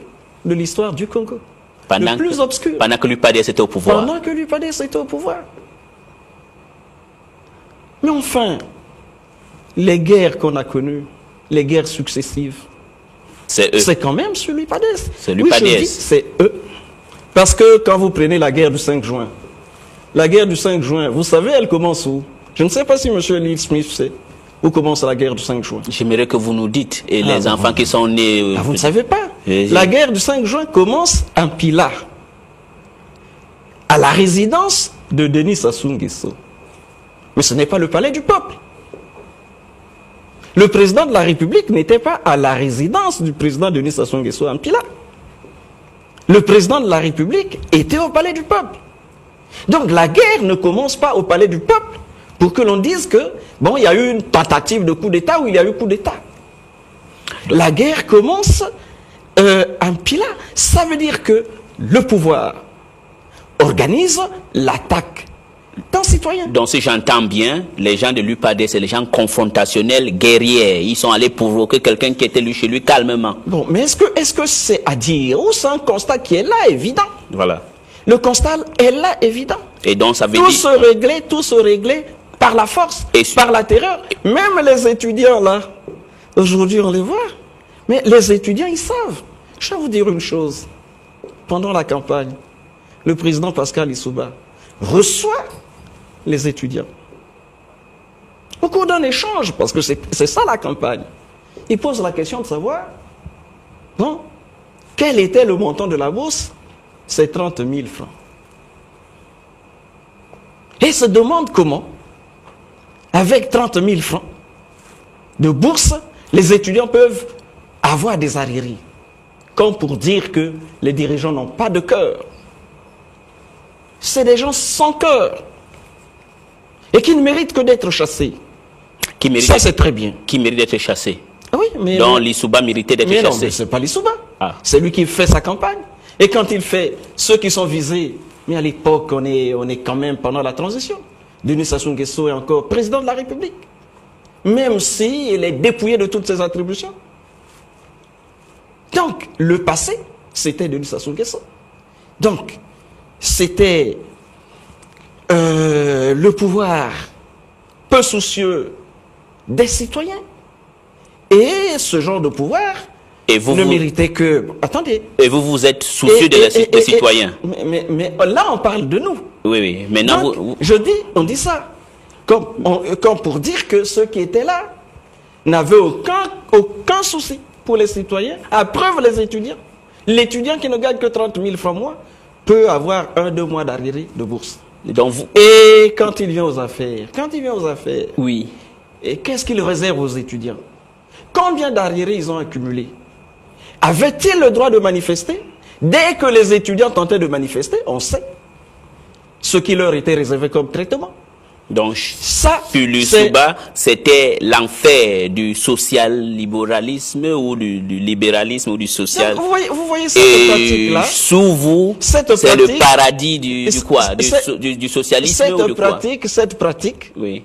de l'histoire du Congo. Pendant que l'UPADS était au pouvoir. Pendant que l'UPADS était au pouvoir. Mais enfin, les guerres qu'on a connues, les guerres successives, c'est quand même sur l'UPADES. C'est l'UPADES. Oui, je dis, c'est eux. Parce que quand vous prenez la guerre du 5 juin, la guerre du 5 juin, vous savez, elle commence où? Je ne sais pas si M. Neil Smith sait où commence la guerre du 5 juin. J'aimerais que vous nous dites, et les enfants qui sont nés... vous ne savez pas. La guerre du 5 juin commence en Pilar, à la résidence de Denis Sassou Nguesso. Mais ce n'est pas le palais du peuple. Le président de la République n'était pas à la résidence du président Denis Sassou Nguesso en Pilar. Le président de la République était au palais du peuple. Donc la guerre ne commence pas au palais du peuple pour que l'on dise que, bon, il y a eu une tentative de coup d'État ou il y a eu coup d'État. La guerre commence en Pilar. Ça veut dire que le pouvoir organise l'attaque d'un citoyen. Donc si j'entends bien, les gens de l'UPADES, c'est les gens confrontationnels, guerriers. Ils sont allés provoquer quelqu'un qui était chez lui calmement. Bon, mais est-ce que c'est à dire ou c'est un constat qui est là, évident? Voilà. Le constat est là, évident. Et donc ça veut tout dire... Tout se réglait par la force, par la terreur. Même les étudiants, là, aujourd'hui on les voit. Mais les étudiants, ils savent. Je vais vous dire une chose. Pendant la campagne, le président Pascal Lissouba reçoit les étudiants. Au cours d'un échange, parce que c'est ça la campagne, il pose la question de savoir, bon, quel était le montant de la bourse? C'est 30 000 francs. Et se demande comment, avec 30 000 francs de bourse, les étudiants peuvent avoir des arriérés. Comme pour dire que les dirigeants n'ont pas de cœur. C'est des gens sans cœur. Et qui ne méritent que d'être chassés. Ça, c'est très bien. Qui mérite d'être chassé. Ah oui, mais... Donc Lissouba méritait d'être chassé. Non, mais c'est pas Lissouba. Ah. C'est lui qui fait sa campagne. Et quand il fait, ceux qui sont visés, mais à l'époque, on est quand même pendant la transition. Denis Sassou Nguesso est encore président de la République. Même s'il est dépouillé de toutes ses attributions. Donc, le passé, c'était Denis Sassou Nguesso. Donc, c'était le pouvoir peu soucieux des citoyens. Et ce genre de pouvoir ne méritait que... Attendez. Et vous êtes soucieux des citoyens. Mais là, on parle de nous. Oui, oui. Maintenant, donc, on dit ça. Comme pour dire que ceux qui étaient là n'avaient aucun souci pour les citoyens. À preuve, les étudiants. L'étudiant qui ne gagne que 30 000 francs mois peut avoir 1-2 mois d'arriéré de bourse. Donc et quand il vient aux affaires, oui. Et qu'est-ce qu'il réserve aux étudiants? Combien d'arriérés ils ont accumulé? Avaient-ils le droit de manifester? Dès que les étudiants tentaient de manifester, on sait ce qui leur était réservé comme traitement. Donc, ça, Lissouba, c'était l'enfer du social-libéralisme ou du libéralisme ou du social. Donc, vous voyez cette pratique-là. Sous vous, c'est le paradis du quoi? Du socialisme ou du quoi? Cette pratique oui.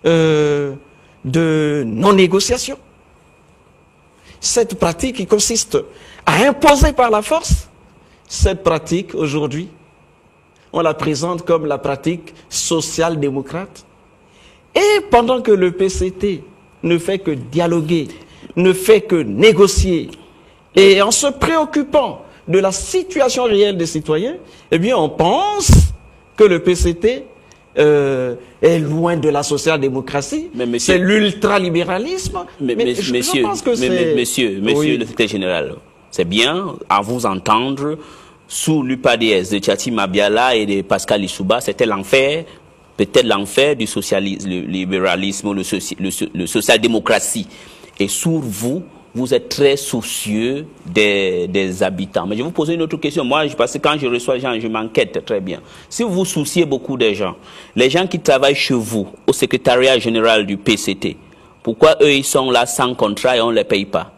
De non-négociation. Cette pratique qui consiste à imposer par la force, cette pratique, aujourd'hui, on la présente comme la pratique social-démocrate. Et pendant que le PCT ne fait que dialoguer, ne fait que négocier, et en se préoccupant de la situation réelle des citoyens, eh bien on pense que le PCT est loin de la social-démocratie, c'est l'ultralibéralisme. Monsieur le secrétaire général, c'est bien à vous entendre. Sous l'UPADES de Tchati Mabiala et de Pascal Lissouba, c'était l'enfer, peut-être l'enfer du socialisme, le libéralisme, le social-démocratie. Et sous vous, vous êtes très soucieux des habitants. Mais je vais vous poser une autre question. Moi, parce que quand je reçois les gens, je m'enquête très bien. Si vous vous souciez beaucoup des gens, les gens qui travaillent chez vous, au secrétariat général du PCT, pourquoi eux, ils sont là sans contrat et on ne les paye pas?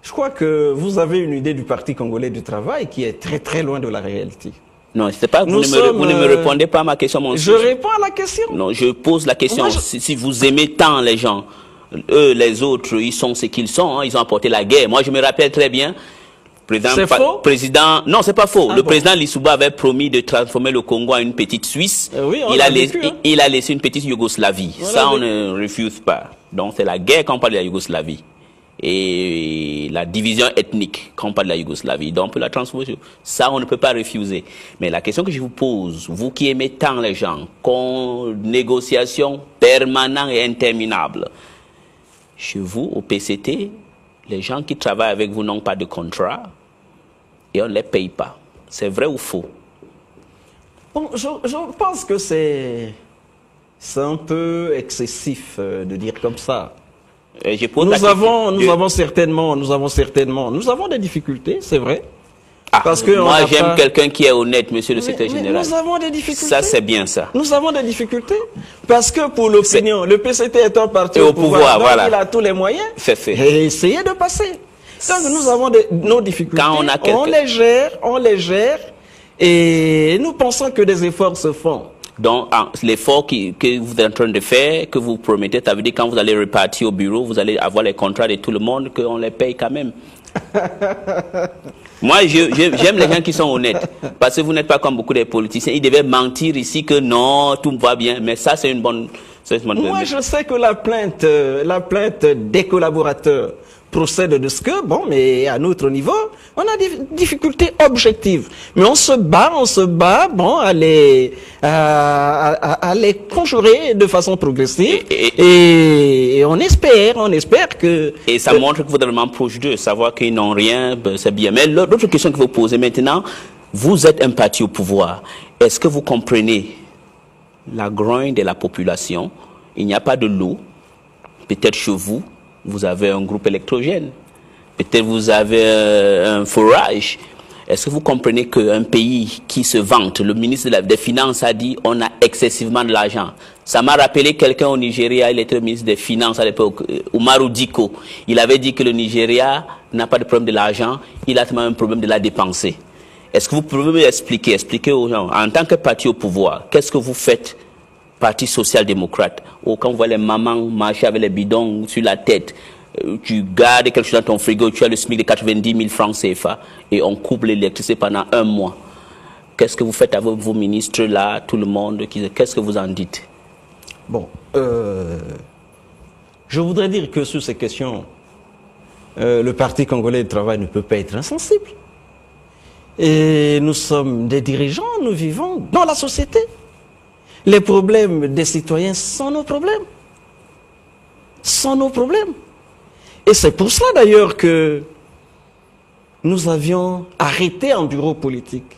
Je crois que vous avez une idée du Parti congolais du travail qui est très très loin de la réalité. Non, c'est pas. Vous ne me répondez pas à ma question, mon Je réponds à la question. Non, je pose la question. Moi, si vous aimez tant les gens, eux, les autres, ils sont ce qu'ils sont. Hein, ils ont apporté la guerre. Moi, je me rappelle très bien. C'est faux? Président, non, c'est pas faux. Ah le bon. président Lissouba avait promis de transformer le Congo en une petite Suisse. Oui, on il, l'a a vécu, hein. il a laissé une petite Yougoslavie. On Ça, l'a on vécu. ne refuse pas. Donc, c'est la guerre quand on parle de la Yougoslavie. Et la division ethnique quand on parle de la Yougoslavie. Donc, on peut la transformer. Ça, on ne peut pas refuser. Mais la question que je vous pose, vous qui aimez tant les gens, négociation permanente et interminable, chez vous, au PCT, les gens qui travaillent avec vous n'ont pas de contrat et on ne les paye pas. C'est vrai ou faux? Bon, je pense que c'est un peu excessif de dire comme ça. Je pose Nous la question. avons des difficultés, c'est vrai. Ah, Parce que moi, on n'a j'aime pas- quelqu'un qui est honnête, monsieur le secrétaire Mais général. nous avons des difficultés. Ça, c'est bien ça. Nous avons des difficultés. Parce que pour l'opinion, le PCT est un parti Et au au pouvoir, donc voilà. il a tous les moyens. C'est fait. Et essayez de passer. Donc nous avons nos difficultés. Quand on a quelqu'un- on les gère. Et nous pensons que des efforts se font. Donc, l'effort que vous êtes en train de faire, que vous promettez, ça veut dire quand vous allez repartir au bureau, vous allez avoir les contrats de tout le monde, qu'on les paye quand même. Moi, j'aime les gens qui sont honnêtes. Parce que vous n'êtes pas comme beaucoup de politiciens. Ils devaient mentir ici que non, tout va bien. Mais ça, c'est une bonne... Moi, je sais que la plainte des collaborateurs procède de ce que, bon, mais à notre niveau, on a des difficultés objectives. Mais on se bat, bon, à les conjurer de façon progressive. Et on espère que... Et ça montre que vous êtes vraiment proche d'eux, savoir qu'ils n'ont rien, ben, c'est bien. Mais l'autre question que vous posez maintenant, vous êtes un parti au pouvoir. Est-ce que vous comprenez la grogne de la population? Il n'y a pas de l'eau. Peut-être chez vous, vous avez un groupe électrogène. Peut-être vous avez un forage. Est-ce que vous comprenez qu'un pays qui se vante, le ministre des Finances a dit on a excessivement de l'argent. Ça m'a rappelé quelqu'un au Nigeria, il était le ministre des Finances à l'époque, Umaru Diko. Il avait dit que le Nigeria n'a pas de problème de l'argent, il a seulement un problème de la dépenser. Est-ce que vous pouvez me expliquer aux gens, en tant que parti au pouvoir, qu'est-ce que vous faites, parti social-démocrate, ou quand vous voyez les mamans marcher avec les bidons sur la tête, tu gardes quelque chose dans ton frigo, tu as le SMIC de 90 000 francs CFA et on coupe l'électricité pendant un mois. Qu'est-ce que vous faites avec vos ministres là, tout le monde, qu'est-ce que vous en dites? Bon, je voudrais dire que sur ces questions, le Parti congolais du travail ne peut pas être insensible. Et nous sommes des dirigeants, nous vivons dans la société. Les problèmes des citoyens sont nos problèmes. Sont nos problèmes. Et c'est pour cela d'ailleurs que nous avions arrêté en bureau politique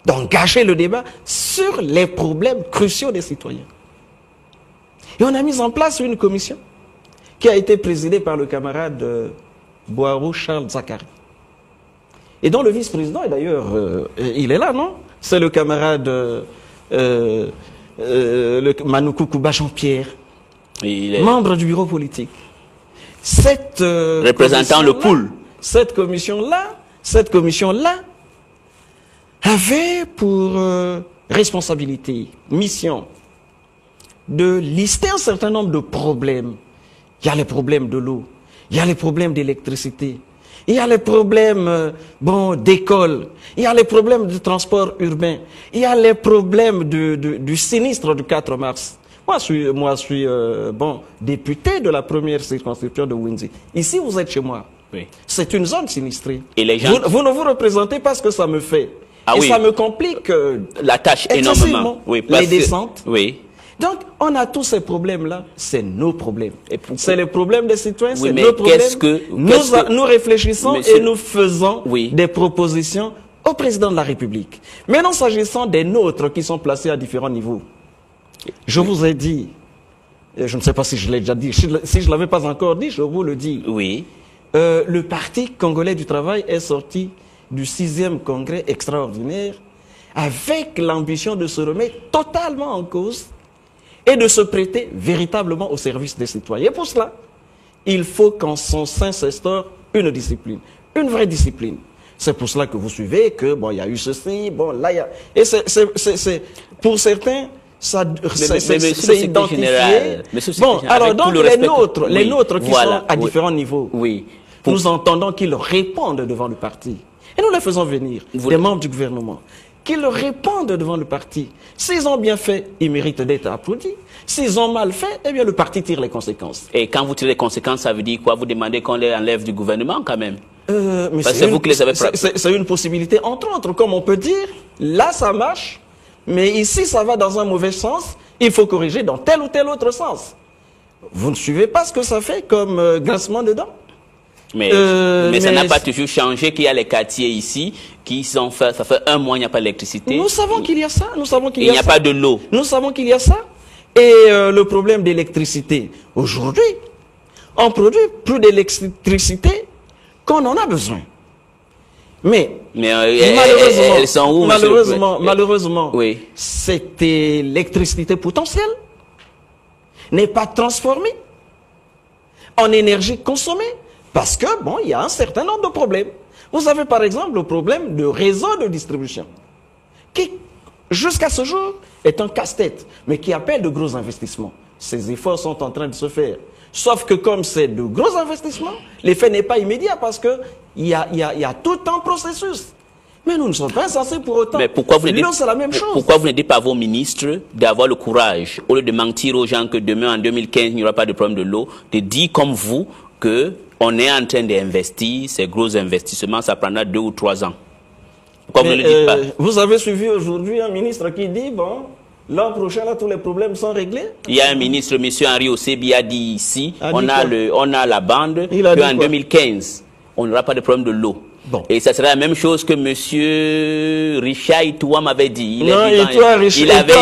d'engager le débat sur les problèmes cruciaux des citoyens. Et on a mis en place une commission qui a été présidée par le camarade Boarou Charles Zakari. Et dont le vice-président, et d'ailleurs, il est là, non? C'est le camarade Manoukou Kouba Jean-Pierre, membre du bureau politique. Représentant le pool. Cette commission-là avait pour responsabilité, mission, de lister un certain nombre de problèmes. Il y a les problèmes de l'eau, il y a les problèmes d'électricité, il y a les problèmes d'école, il y a les problèmes de transport urbain, il y a les problèmes du sinistre du 4 mars. Moi, je suis député de la première circonscription de Winzi. Ici, vous êtes chez moi. Oui. C'est une zone sinistrée. Et les gens... vous ne vous représentez pas ce que ça me fait. Et ça me complique la tâche énormément. Oui, les descentes. Oui. Donc, on a tous ces problèmes-là, c'est nos problèmes. C'est les problèmes des citoyens, c'est nos problèmes. Nous réfléchissons et nous faisons des propositions au président de la République. Maintenant, s'agissant des nôtres qui sont placés à différents niveaux, je vous ai dit, je ne sais pas si je l'ai déjà dit, si je ne l'avais pas encore dit, je vous le dis. Oui. Le Parti congolais du travail est sorti du 6e congrès extraordinaire avec l'ambition de se remettre totalement en cause et de se prêter véritablement au service des citoyens. Et pour cela, il faut qu'en son sein s'instaure une discipline, une vraie discipline. C'est pour cela que vous suivez que, il y a eu ceci, là, il y a... Et pour certains, c'est identifié. Alors donc les nôtres qui sont à différents niveaux. Oui. nous entendons qu'ils répondent devant le parti. Et nous les faisons venir, des membres du gouvernement, qu'ils répondent devant le parti. S'ils ont bien fait, ils méritent d'être applaudis. S'ils ont mal fait, eh bien le parti tire les conséquences. Et quand vous tirez les conséquences, ça veut dire quoi? Vous demandez qu'on les enlève du gouvernement quand même? Mais c'est vous qui les avez c'est une possibilité, entre autres, comme on peut dire, là ça marche, mais ici ça va dans un mauvais sens, il faut corriger dans tel ou tel autre sens. Vous ne suivez pas ce que ça fait comme grincement de dents? Mais ça n'a pas toujours changé qu'il y a les quartiers ici qui sont faits, ça fait un mois il n'y a pas d'électricité. Nous savons qu'il y a ça, nous savons qu'il y a ça. Il n'y a pas de l'eau. Nous savons qu'il y a ça. Et le problème d'électricité, aujourd'hui, on produit plus d'électricité qu'on en a besoin. Mais malheureusement, elles sont où, malheureusement, oui. Cette électricité potentielle n'est pas transformée en énergie consommée. Parce que, bon, il y a un certain nombre de problèmes. Vous avez par exemple le problème de réseau de distribution, qui, jusqu'à ce jour, est un casse-tête, mais qui appelle de gros investissements. Ces efforts sont en train de se faire. Sauf que comme c'est de gros investissements, l'effet n'est pas immédiat parce qu'il y a tout un processus. Mais nous ne sommes pas censés pour autant. Mais pourquoi vous c'est la même chose. Pourquoi vous ne dites pas à vos ministres d'avoir le courage, au lieu de mentir aux gens que demain, en 2015, il n'y aura pas de problème de l'eau, de dire comme vous que on est en train d'investir, ces gros investissements, ça prendra 2 ou 3 ans. Pourquoi vous ne le dites pas? Vous avez suivi aujourd'hui un ministre qui dit, bon, l'an prochain, là, tous les problèmes sont réglés. Il y a un ministre, M. Henri Osebi, a dit ici, on a la bande, qu'en 2015, on n'aura pas de problème de l'eau. Bon. Et ça sera la même chose que M. Richard Itoua m'avait dit.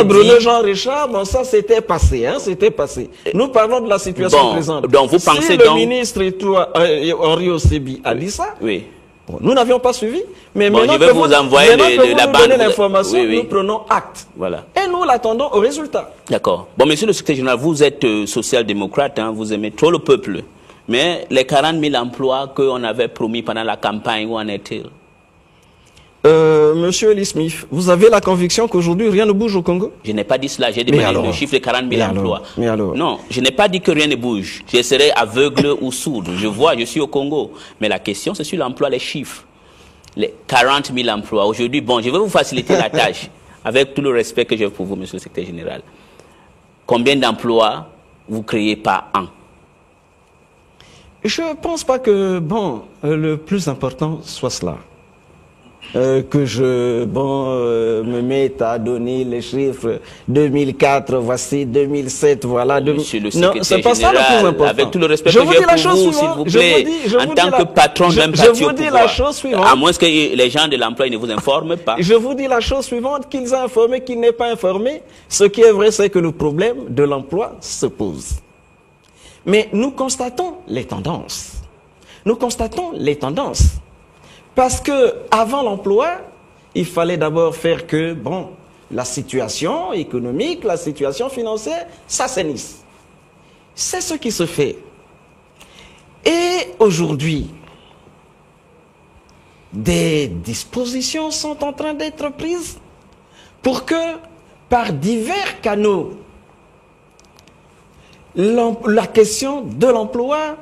Bruno Jean Richard, bon, ça c'était passé, hein, c'était passé. Nous parlons de la situation présente. Donc vous pensez si le ministre Itoua, Henri Osebi a dit ça, oui. Bon, nous n'avions pas suivi, mais bon, maintenant je vais vous envoyer la bande. L'information, nous prenons acte. Voilà. Et nous l'attendons au résultat. D'accord. Bon, monsieur le secrétaire général, vous êtes social-démocrate, hein, vous aimez trop le peuple. Mais les 40 000 emplois qu'on avait promis pendant la campagne, où en est-il? Monsieur Elie Smith, vous avez la conviction qu'aujourd'hui rien ne bouge au Congo? Je n'ai pas dit cela, j'ai demandé le chiffre de 40 000 emplois. Non, je n'ai pas dit que rien ne bouge. Je serai aveugle ou sourd. Je vois, je suis au Congo. Mais la question, c'est sur l'emploi, les chiffres. Les 40 000 emplois. Aujourd'hui, bon, je vais vous faciliter la tâche, avec tout le respect que j'ai pour vous, monsieur le secrétaire général. Combien d'emplois vous créez par an? Je ne pense pas que, bon, le plus important soit cela. Que je, me mette à donner les chiffres 2004, voici 2007, voilà. Monsieur le non, c'est pas ça le plus important. Avec tout le respect que j'ai pour vous, s'il vous plaît, en tant que patron d'un parti au pouvoir, à moins que les gens de l'emploi ne vous informent pas. Je vous dis la chose suivante, qu'ils aient informé, qu'ils n'aient pas informé. Ce qui est vrai, c'est que le problème de l'emploi se pose. Mais nous constatons les tendances. Nous constatons les tendances. Parce que avant l'emploi, il fallait d'abord faire que, bon, la situation économique, la situation financière s'assainisse. C'est ce qui se fait. Et aujourd'hui, des dispositions sont en train d'être prises pour que, par divers canaux, la question de l'emploi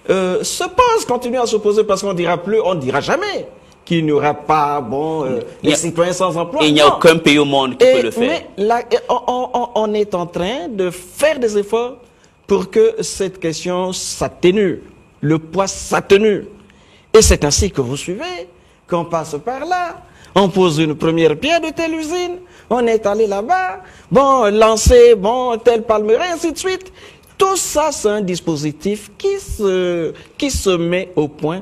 se pose, continue à se poser, parce qu'on dira plus, on ne dira jamais qu'il n'y aura pas, des citoyens sans emploi. Il n'y a aucun pays au monde qui peut le faire. Mais là, on est en train de faire des efforts pour que cette question s'atténue, le poids s'atténue. Et c'est ainsi que vous suivez, qu'on passe par là, on pose une première pierre de telle usine, on est allé là-bas, lancer, tel palmeraie, ainsi de suite. Tout ça, c'est un dispositif qui se met au point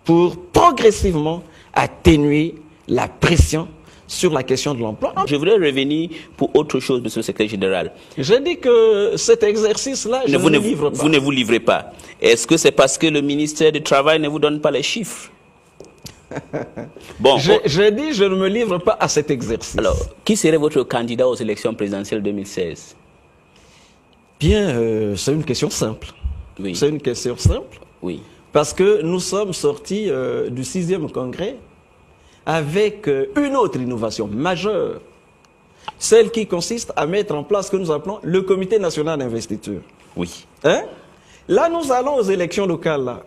pour progressivement atténuer la pression sur la question de l'emploi. Je voudrais revenir pour autre chose, monsieur le secrétaire général. J'ai dit que cet exercice-là, je ne me livre pas. Vous ne vous livrez pas. Est-ce que c'est parce que le ministère du Travail ne vous donne pas les chiffres? Bon, j'ai dit je ne me livre pas à cet exercice. Alors, qui serait votre candidat aux élections présidentielles 2016? Bien, c'est une question simple. Oui. C'est une question simple. Oui. Parce que nous sommes sortis du 6e congrès avec une autre innovation majeure. Celle qui consiste à mettre en place ce que nous appelons le comité national d'investiture. Oui. Hein? Là, nous allons aux élections locales. Là.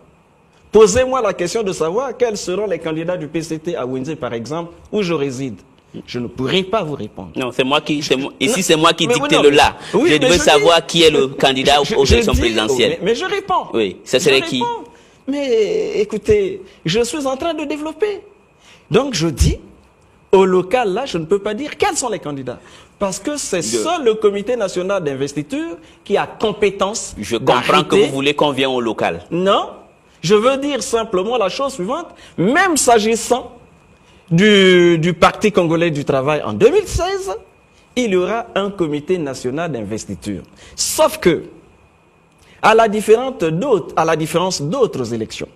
Posez-moi la question de savoir quels seront les candidats du PCT à Windsor, par exemple, où je réside. Je ne pourrai pas vous répondre. Non, c'est moi qui, ici c'est moi qui mais dicte non, le là. oui, je veux savoir qui est le candidat aux élections présidentielles. Mais je réponds. Oui, ça serait qui? Mais écoutez, je suis en train de développer. Donc je dis, au local là, je ne peux pas dire quels sont les candidats. Parce que c'est seul le comité national d'investiture qui a compétence. Je comprends que vous voulez qu'on vienne au local. Non, je veux dire simplement la chose suivante. Même s'agissant du Parti congolais du travail en 2016, il y aura un comité national d'investiture. Sauf que, à la différence d'autres élections,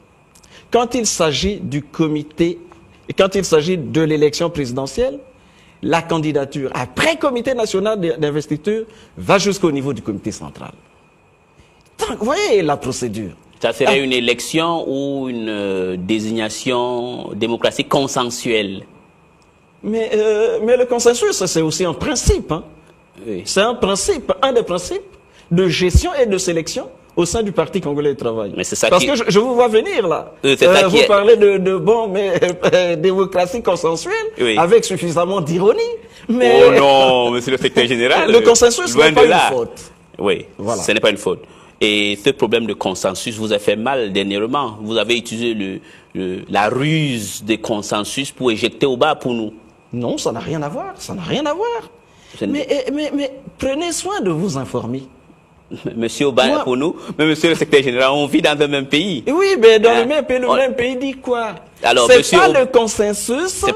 quand il s'agit du comité, et quand il s'agit de l'élection présidentielle, la candidature, après comité national d'investiture, va jusqu'au niveau du comité central. Donc, vous voyez la procédure. Ça serait une élection ou une désignation démocratique consensuelle. Mais le consensus, c'est aussi un principe. Hein. Oui. C'est un principe, un des principes de gestion et de sélection au sein du Parti congolais du travail. Mais c'est ça parce que je vous vois venir là. Vous parlez de démocratie consensuelle, oui, avec suffisamment d'ironie. Mais oh non, monsieur le secrétaire général. Le consensus n'est pas une faute. Oui, voilà. Ce n'est pas une faute. Et ce problème de consensus vous a fait mal dernièrement. Vous avez utilisé la ruse des consensus pour éjecter au bas pour nous. Non, ça n'a rien à voir. Ça n'a rien à voir. Mais prenez soin de vous informer. Monsieur Oba pour nous, mais monsieur le secrétaire général, on vit dans le même pays. Oui, mais dans le même pays dit quoi? Alors, c'est pas le consensus. C'est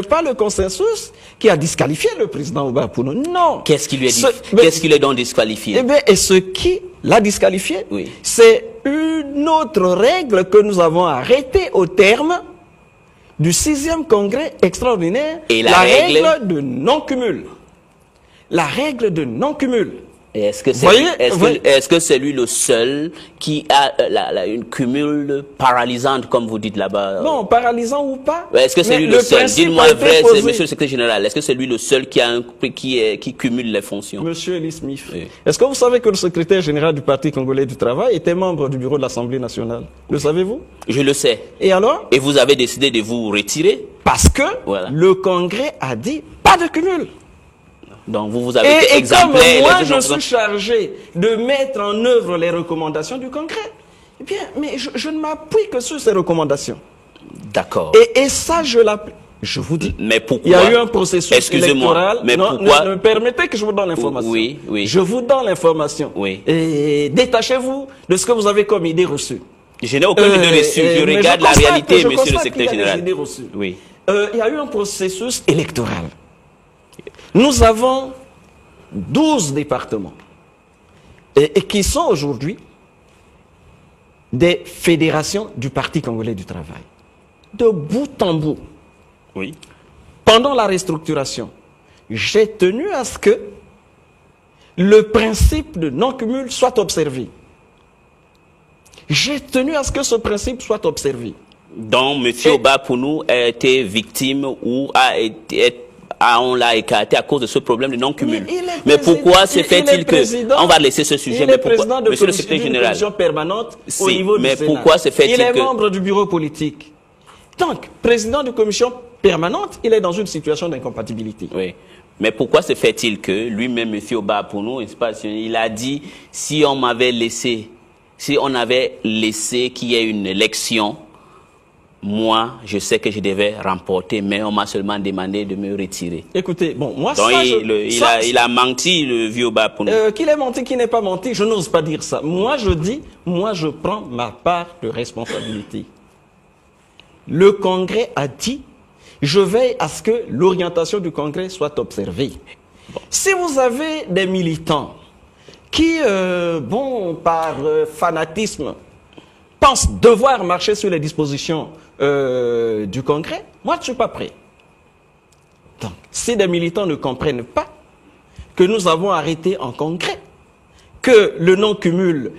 pas le consensus qui a disqualifié le président Oba pour nous. Non. Qu'est-ce qui lui a dit? Qu'est-ce qui l'a donc disqualifié? Eh bien, et ce qui l'a disqualifié, oui, c'est une autre règle que nous avons arrêtée au terme du 6e congrès extraordinaire. Et la règle de non-cumul. La règle de non-cumul. Est-ce que c'est lui le seul qui a une cumul paralysante, comme vous dites là-bas? Non, paralysant ou pas. Est-ce que c'est lui le seul? Dites-moi vrai, monsieur le secrétaire général, est-ce que c'est lui le seul qui cumule les fonctions? Monsieur Elie Smith, oui, est-ce que vous savez que le secrétaire général du Parti congolais du travail était membre du bureau de l'Assemblée nationale? Le savez-vous? Je le sais. Et alors? Et vous avez décidé de vous retirer? Parce que le congrès a dit pas de cumul. Donc vous avez été exemplaire. Et comme moi, je suis chargé de mettre en œuvre les recommandations du congrès, eh bien, mais je ne m'appuie que sur ces recommandations. D'accord. Et ça, je l'applique. Je vous dis. Mais pourquoi? Il y a eu un processus électoral. Mais pourquoi? Non, permettez que je vous donne l'information. Oui, oui. Je vous donne l'information. Oui. Et détachez-vous de ce que vous avez comme idée reçue. Je n'ai aucune idée reçue. Je regarde la réalité, monsieur le secrétaire général. Oui. Il y a eu un processus électoral. Nous avons 12 départements et qui sont aujourd'hui des fédérations du Parti congolais du travail. De bout en bout. Oui. Pendant la restructuration, j'ai tenu à ce que le principe de non-cumul soit observé. J'ai tenu à ce que ce principe soit observé. Donc, M. Oba, pour nous, a été victime ou on l'a écarté à cause de ce problème de non-cumul. Mais pourquoi se fait-il que... On va laisser ce sujet, mais pourquoi... Monsieur le secrétaire général... Commission permanente au niveau du Sénat. Pourquoi se fait-il que... Il est membre du bureau politique. Donc, président de commission permanente, il est dans une situation d'incompatibilité. Oui. Mais pourquoi se fait-il que lui-même, M. Oba, pour nous, il a dit, si on avait laissé qu'il y ait une élection, moi, je sais que je devais remporter, mais on m'a seulement demandé de me retirer. Écoutez, bon, moi, donc il a menti, le vieux Oba, pour nous. Qu'il ait menti, qu'il n'ait pas menti, je n'ose pas dire ça. Moi, je prends ma part de responsabilité. Le Congrès a dit, je veille à ce que l'orientation du Congrès soit observée. Bon. Si vous avez des militants qui, par fanatisme, pensent devoir marcher sur les dispositions du Congrès, moi je ne suis pas prêt. Donc, si des militants ne comprennent pas que nous avons arrêté en Congrès, que le non-cumul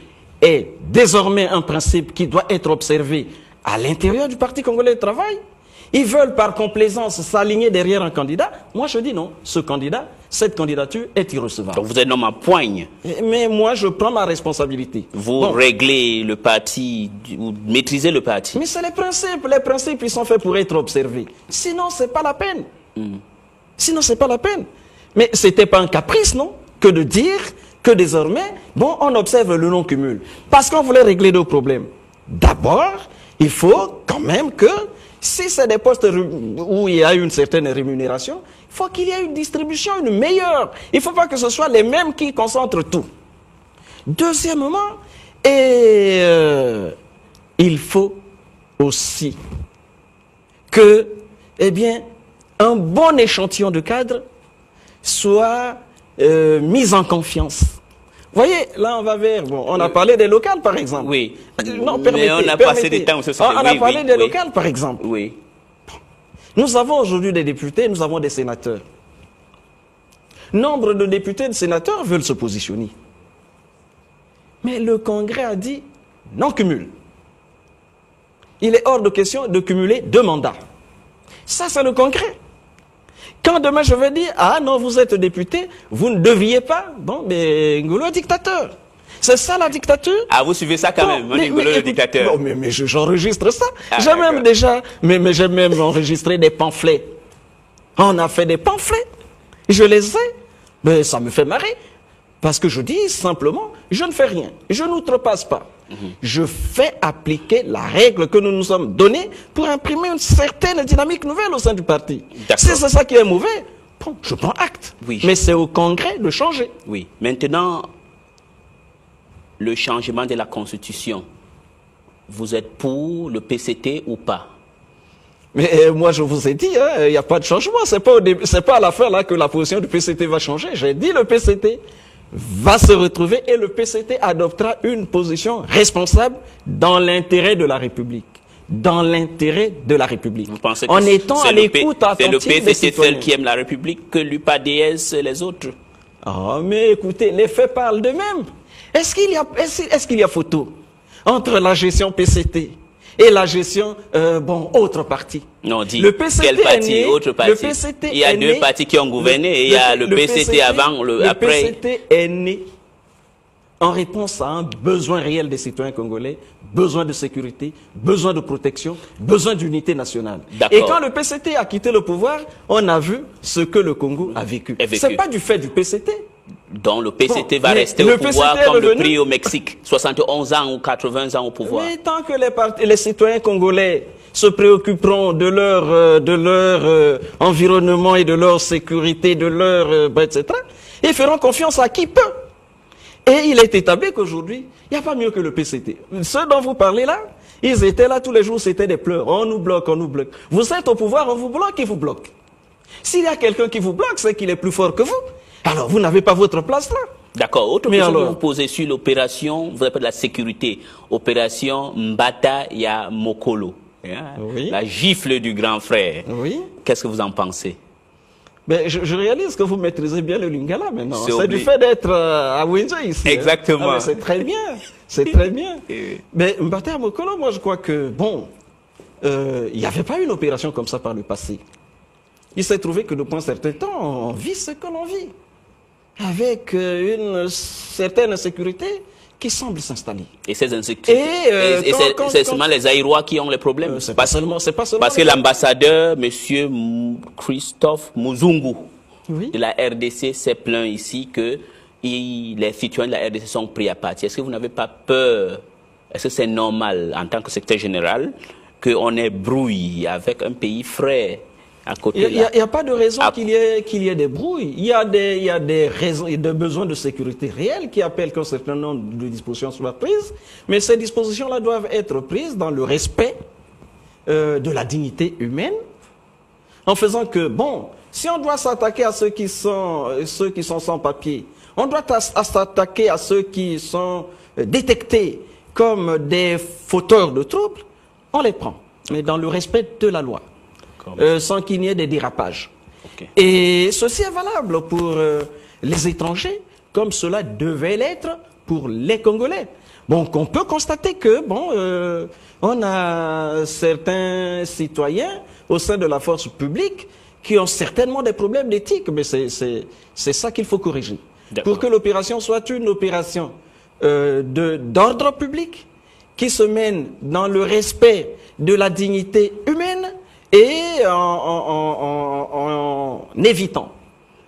est désormais un principe qui doit être observé à l'intérieur du Parti congolais du travail, Ils veulent par complaisance s'aligner derrière un candidat. Moi, je dis non. Ce candidat, cette candidature est irrecevable. Donc vous êtes un homme à poigne. Mais moi, je prends ma responsabilité. Vous réglez le parti, vous maîtrisez le parti. Mais c'est les principes. Les principes, ils sont faits pour être observés. Sinon, c'est pas la peine. Sinon, c'est pas la peine. Mais c'était pas un caprice, non? Que de dire que désormais, bon, on observe le non-cumul. Parce qu'on voulait régler deux problèmes. D'abord, il faut quand même que, si c'est des postes où il y a une certaine rémunération, il faut qu'il y ait une distribution, une meilleure. Il ne faut pas que ce soit les mêmes qui concentrent tout. Deuxièmement, il faut aussi que, eh bien, un bon échantillon de cadres soit mis en confiance. Vous voyez, là on va vers, bon, on a parlé des locales par exemple. Oui, non, mais on a passé des temps où on a parlé des locales par exemple. Oui. Nous avons aujourd'hui des députés, nous avons des sénateurs. Nombre de députés et de sénateurs veulent se positionner. Mais le Congrès a dit non cumul. Il est hors de question de cumuler 2 mandats. Ça, c'est le Congrès. Quand demain je vais dire, ah non, vous êtes député, vous ne deviez pas, bon, mais Ngolo est dictateur. C'est ça la dictature? Ah, vous suivez ça quand même, Ngolo le dictateur. Bon, mais j'enregistre ça. J'ai même déjà, mais j'ai même enregistré des pamphlets. On a fait des pamphlets. Je les ai. Mais ça me fait marrer. Parce que je dis simplement, je ne fais rien. Je n'outrepasse pas. Je fais appliquer la règle que nous nous sommes donnée pour imprimer une certaine dynamique nouvelle au sein du parti. Si c'est ça qui est mauvais, bon, je prends acte. Oui. Mais c'est au Congrès de changer. Oui. Maintenant, le changement de la Constitution, vous êtes pour le PCT ou pas? Mais moi, je vous ai dit, il n'y a pas de changement. C'est pas à la fin là que la position du PCT va changer. J'ai dit le PCT va se retrouver et le PCT adoptera une position responsable dans l'intérêt de la République. Dans l'intérêt de la République. Vous pensez que en étant à l'écoute attentive c'est le PCT seul qui aime la République que l'UPADS et les autres? Ah, mais écoutez, les faits parlent d'eux-mêmes. Est-ce qu'il y a photo entre la gestion PCT et la gestion, autre parti? Non, dit, le PCT quel parti, autre parti? Le PCT il y a deux partis qui ont gouverné et il y a le PCT avant, après. Le PCT est né en réponse à un besoin réel des citoyens congolais, besoin de sécurité, besoin de protection, besoin d'unité nationale. Et quand le PCT a quitté le pouvoir, on a vu ce que le Congo a vécu. C'est pas du fait du PCT. Donc le PCT va rester au pouvoir comme le PRI au Mexique, 71 ans ou 80 ans au pouvoir. Mais tant que les citoyens congolais se préoccuperont de leur environnement et de leur sécurité, de leur etc., ils feront confiance à qui peut. Et il est établi qu'aujourd'hui, il n'y a pas mieux que le PCT. Ceux dont vous parlez là, ils étaient là tous les jours, c'était des pleurs. On nous bloque, on nous bloque. Vous êtes au pouvoir, on vous bloque, il vous bloque. S'il y a quelqu'un qui vous bloque, c'est qu'il est plus fort que vous. Alors, vous n'avez pas votre place là. D'accord. Autre question que vous posez sur l'opération, vous appelez la sécurité, opération Mbata ya Mokolo. Oui. La gifle du grand frère. Oui. Qu'est-ce que vous en pensez? Ben, je réalise que vous maîtrisez bien le lingala maintenant. C'est du fait d'être à Windsor ici. Exactement. Ah, c'est très bien. C'est très bien. Mais Mbata ya Mokolo, moi je crois que, bon, il n'y avait pas une opération comme ça par le passé. Il s'est trouvé que depuis un certain temps, on vit ce que l'on vit. Avec une certaine insécurité qui semble s'installer. Et ces insécurités, c'est seulement les Aïrois qui ont les problèmes. C'est pas seulement. Parce que l'ambassadeur, monsieur Christophe Muzungu, de la RDC, s'est plaint ici que les citoyens de la RDC sont pris à partie. Est-ce que vous n'avez pas peur? Est-ce que c'est normal, en tant que secrétaire général, qu'on ait brouille avec un pays frère? Il n'y a pas de raison qu'il y ait des brouilles. Il y a des raisons et des besoins de sécurité réels qui appellent qu'un certain nombre de dispositions soient prises. Mais ces dispositions-là doivent être prises dans le respect de la dignité humaine, en faisant que, bon, si on doit s'attaquer à ceux qui sont sans papier, on doit s'attaquer à ceux qui sont détectés comme des fauteurs de troubles, on les prend, mais dans le respect de la loi. Sans qu'il n'y ait des dérapages. Okay. Et ceci est valable pour les étrangers, comme cela devait l'être pour les Congolais. Donc on peut constater que, on a certains citoyens au sein de la force publique qui ont certainement des problèmes d'éthique, mais c'est ça qu'il faut corriger. Pour que l'opération soit une opération d'ordre public, qui se mène dans le respect de la dignité humaine et en évitant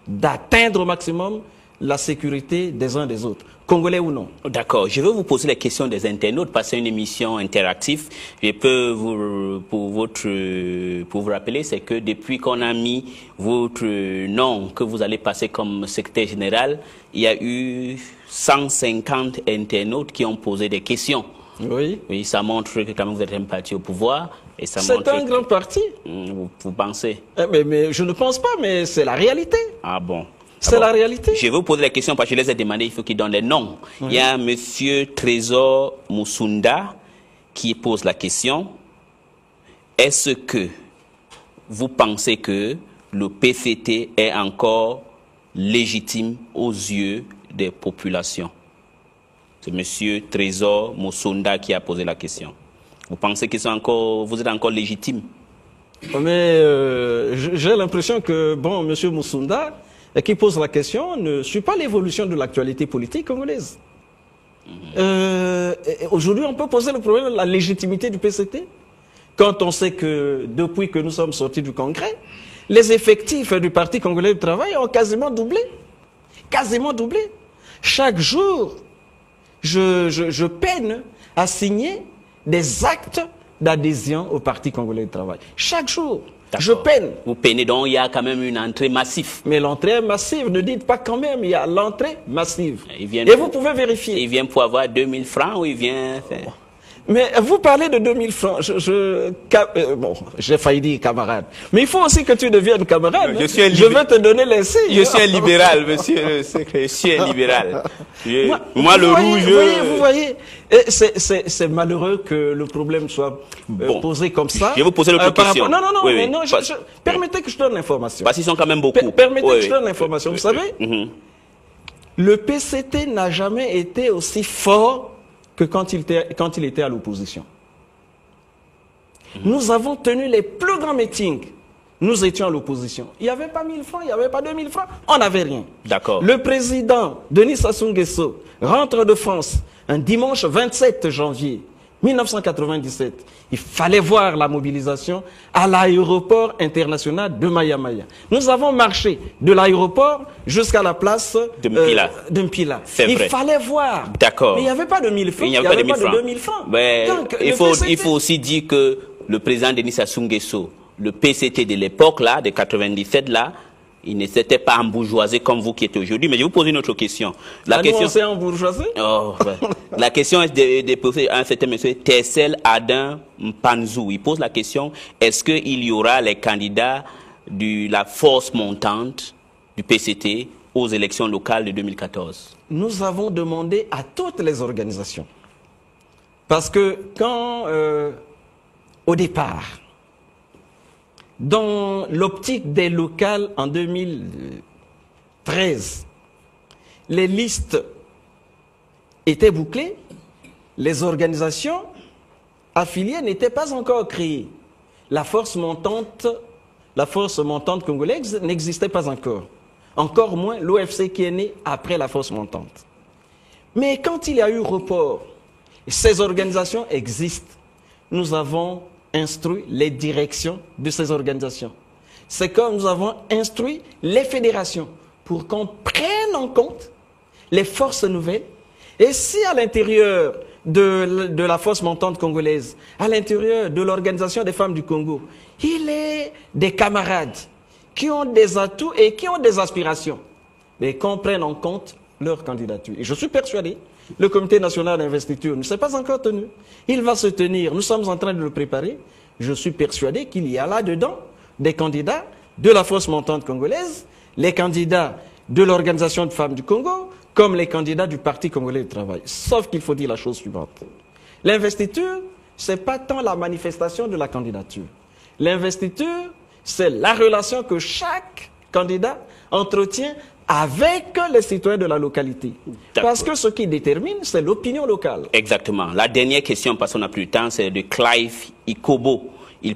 d'atteindre au maximum la sécurité des uns des autres, Congolais ou non. D'accord. Je veux vous poser les questions des internautes parce que c'est une émission interactive. Je peux pour vous rappeler, c'est que depuis qu'on a mis votre nom que vous allez passer comme secrétaire général, il y a eu 150 internautes qui ont posé des questions. Oui. Oui, ça montre que quand même vous êtes un parti au pouvoir. C'est un grand parti. Vous pensez? Mais je ne pense pas, mais c'est la réalité. Ah bon? C'est la réalité. Je vais vous poser la question parce que je les ai demandé, il faut qu'ils donnent les noms. Oui. Il y a M. Trésor Musunda qui pose la question. Est-ce que vous pensez que le PCT est encore légitime aux yeux des populations? C'est M. Trésor Musunda qui a posé la question. Vous pensez qu'ils sont encore, vous êtes encore légitime? Mais j'ai l'impression que, M. Musunda, qui pose la question, ne suit pas l'évolution de l'actualité politique congolaise. Aujourd'hui, on peut poser le problème de la légitimité du PCT. Quand on sait que, depuis que nous sommes sortis du Congrès, les effectifs du Parti congolais du travail ont quasiment doublé. Quasiment doublé. Chaque jour, je peine à signer des actes d'adhésion au Parti congolais du travail. Chaque jour. Je peine. Vous peinez donc, il y a quand même une entrée massive. Mais l'entrée massive, ne dites pas quand même, il y a l'entrée massive. Et vous pouvez vérifier. Il vient pour avoir 2000 francs ou il vient... Mais vous parlez de 2000 francs. J'ai failli dire camarade. Mais il faut aussi que tu deviennes camarade. Je vais te donner les signes. Je suis un libéral, monsieur le secrétaire. Je suis un libéral. Moi, le rouge... Vous voyez, c'est malheureux que le problème soit posé comme ça. Je vais vous poser l'autre question. Non, permettez que je donne l'information. Parce qu'ils sont quand même beaucoup. Permettez que je donne l'information. Vous savez, le PCT n'a jamais été aussi fort que quand il était à l'opposition. Nous avons tenu les plus grands meetings. Nous étions à l'opposition. Il n'y avait pas 1000 francs, il n'y avait pas 2000 francs, on n'avait rien. D'accord. Le président Denis Sassou Nguesso rentre de France un dimanche 27 janvier 1997. Il fallait voir la mobilisation à l'aéroport international de Maya-Maya. Nous avons marché de l'aéroport jusqu'à la place de Mpila. C'est vrai. Il fallait voir. D'accord. Mais il n'y avait pas de 1000 francs. Il n'y avait pas de 2000 francs. Donc, il faut aussi dire que le président Denis Sassou Nguesso, le PCT de l'époque, là, de 97, là, il ne s'était pas embourgeoisé comme vous qui êtes aujourd'hui. Mais je vais vous poser une autre question. La question... Nous, on s'est embourgeoisé? La question est de poser à un certain monsieur Tessel Adin Mpanzou. Il pose la question, est-ce qu'il y aura les candidats de la force montante du PCT aux élections locales de 2014? Nous avons demandé à toutes les organisations. Parce que quand, au départ, dans l'optique des locales en 2013, les listes étaient bouclées, les organisations affiliées n'étaient pas encore créées. La force montante congolaise n'existait pas encore. Encore moins l'OFC qui est né après la force montante. Mais quand il y a eu report, ces organisations existent. Nous avons instruit les directions de ces organisations. C'est comme nous avons instruit les fédérations pour qu'on prenne en compte les forces nouvelles. Et si à l'intérieur de la force montante congolaise, à l'intérieur de l'Organisation des femmes du Congo, il est des camarades qui ont des atouts et qui ont des aspirations, mais qu'on prenne en compte leur candidature. Et je suis persuadé, le comité national d'investiture ne s'est pas encore tenu. Il va se tenir. Nous sommes en train de le préparer. Je suis persuadé qu'il y a là-dedans des candidats de la force montante congolaise, les candidats de l'Organisation des femmes du Congo, comme les candidats du Parti congolais du travail. Sauf qu'il faut dire la chose suivante. L'investiture, ce n'est pas tant la manifestation de la candidature. L'investiture, c'est la relation que chaque candidat entretient avec les citoyens de la localité. Parce que ce qui détermine, c'est l'opinion locale. Exactement. La dernière question, parce qu'on n'a plus de temps, c'est de Clive Ikobo. Il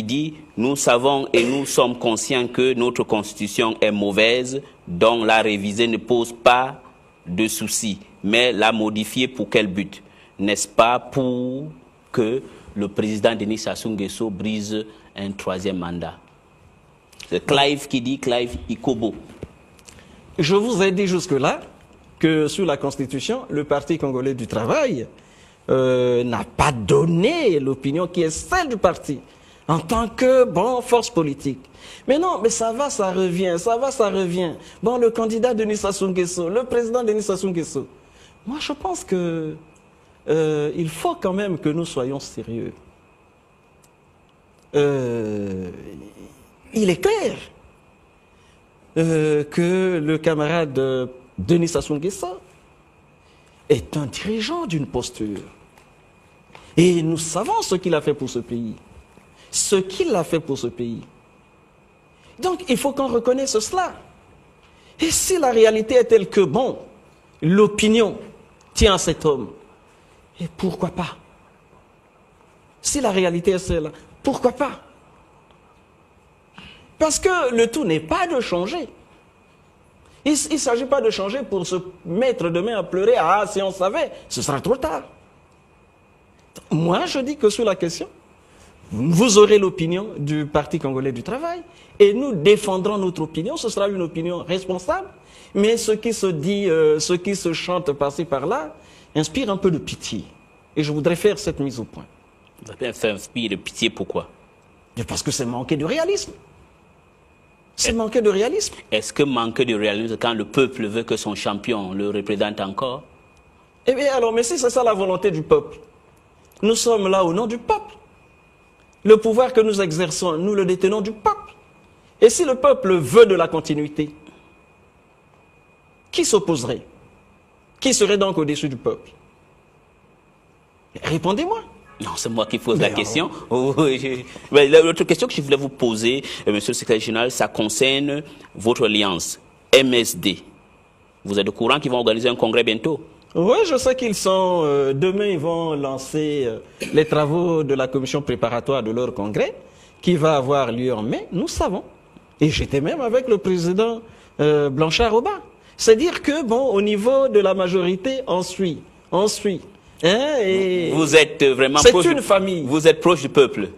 dit, nous savons et nous sommes conscients que notre constitution est mauvaise, donc la réviser ne pose pas de soucis. Mais la modifier pour quel but? N'est-ce pas pour que le président Denis Sassou Nguesso brise un troisième mandat? C'est Clive qui dit, Clive Ikobo. Je vous ai dit jusque-là que sur la Constitution, le Parti congolais du travail n'a pas donné l'opinion qui est celle du parti en tant que force politique. Mais non, mais ça va, ça revient, ça va, ça revient. Bon, le candidat Denis Sassou Nguesso, le président Denis Sassou Nguesso. Moi, je pense que il faut quand même que nous soyons sérieux. Il est clair que le camarade Denis Sassou Nguesso est un dirigeant d'une posture. Et nous savons ce qu'il a fait pour ce pays. Ce qu'il a fait pour ce pays. Donc, il faut qu'on reconnaisse cela. Et si la réalité est telle que, l'opinion tient à cet homme, et pourquoi pas? Si la réalité est celle-là, pourquoi pas? Parce que le tout n'est pas de changer. Il ne s'agit pas de changer pour se mettre demain à pleurer. Ah, si on savait, ce sera trop tard. Moi, je dis que sur la question, vous aurez l'opinion du Parti congolais du travail et nous défendrons notre opinion. Ce sera une opinion responsable. Mais ce qui se dit, ce qui se chante par-ci par-là, inspire un peu de pitié. Et je voudrais faire cette mise au point. Ça inspire de pitié, pourquoi? Parce que c'est manquer de réalisme. C'est manquer de réalisme. Est-ce que manquer de réalisme quand le peuple veut que son champion le représente encore? Eh bien alors, mais si c'est ça la volonté du peuple, nous sommes là au nom du peuple. Le pouvoir que nous exerçons, nous le détenons du peuple. Et si le peuple veut de la continuité, qui s'opposerait? Qui serait donc au-dessus du peuple? Répondez-moi. Non, c'est moi qui pose la question. L'autre question que je voulais vous poser, monsieur le secrétaire général, ça concerne votre alliance, MSD. Vous êtes au courant qu'ils vont organiser un congrès bientôt? Oui, je sais qu'ils sont... demain, ils vont lancer les travaux de la commission préparatoire de leur congrès, qui va avoir lieu en mai, nous savons. Et j'étais même avec le président Blanchard Oba. C'est dire que, au niveau de la majorité, on suit. Et vous êtes vraiment proche. C'est une famille. Vous êtes proche du peuple.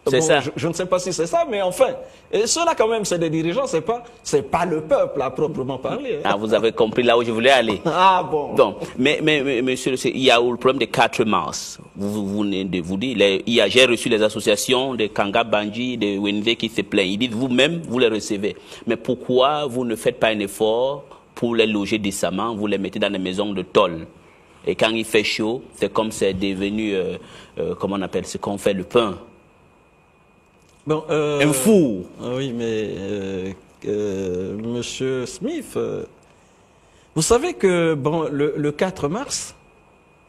C'est ça. Je ne sais pas si c'est ça, mais enfin, ceux-là quand même, c'est des dirigeants, c'est pas le peuple à proprement parler. Ah, vous avez compris là où je voulais aller. Ah bon. Donc, mais monsieur, il y a eu le problème du 4 mars. Vous venez de vous dire, j'ai reçu les associations de Kanga Bandji, de Wende qui se plaignent. Ils disent vous-même, vous les recevez. Mais pourquoi vous ne faites pas un effort pour les loger décemment? Vous les mettez dans des maisons de tôle. Et quand il fait chaud, c'est comme c'est devenu, comment on appelle ce qu'on fait, le pain. Un four. Oui, mais Monsieur Smith, vous savez que le 4 mars,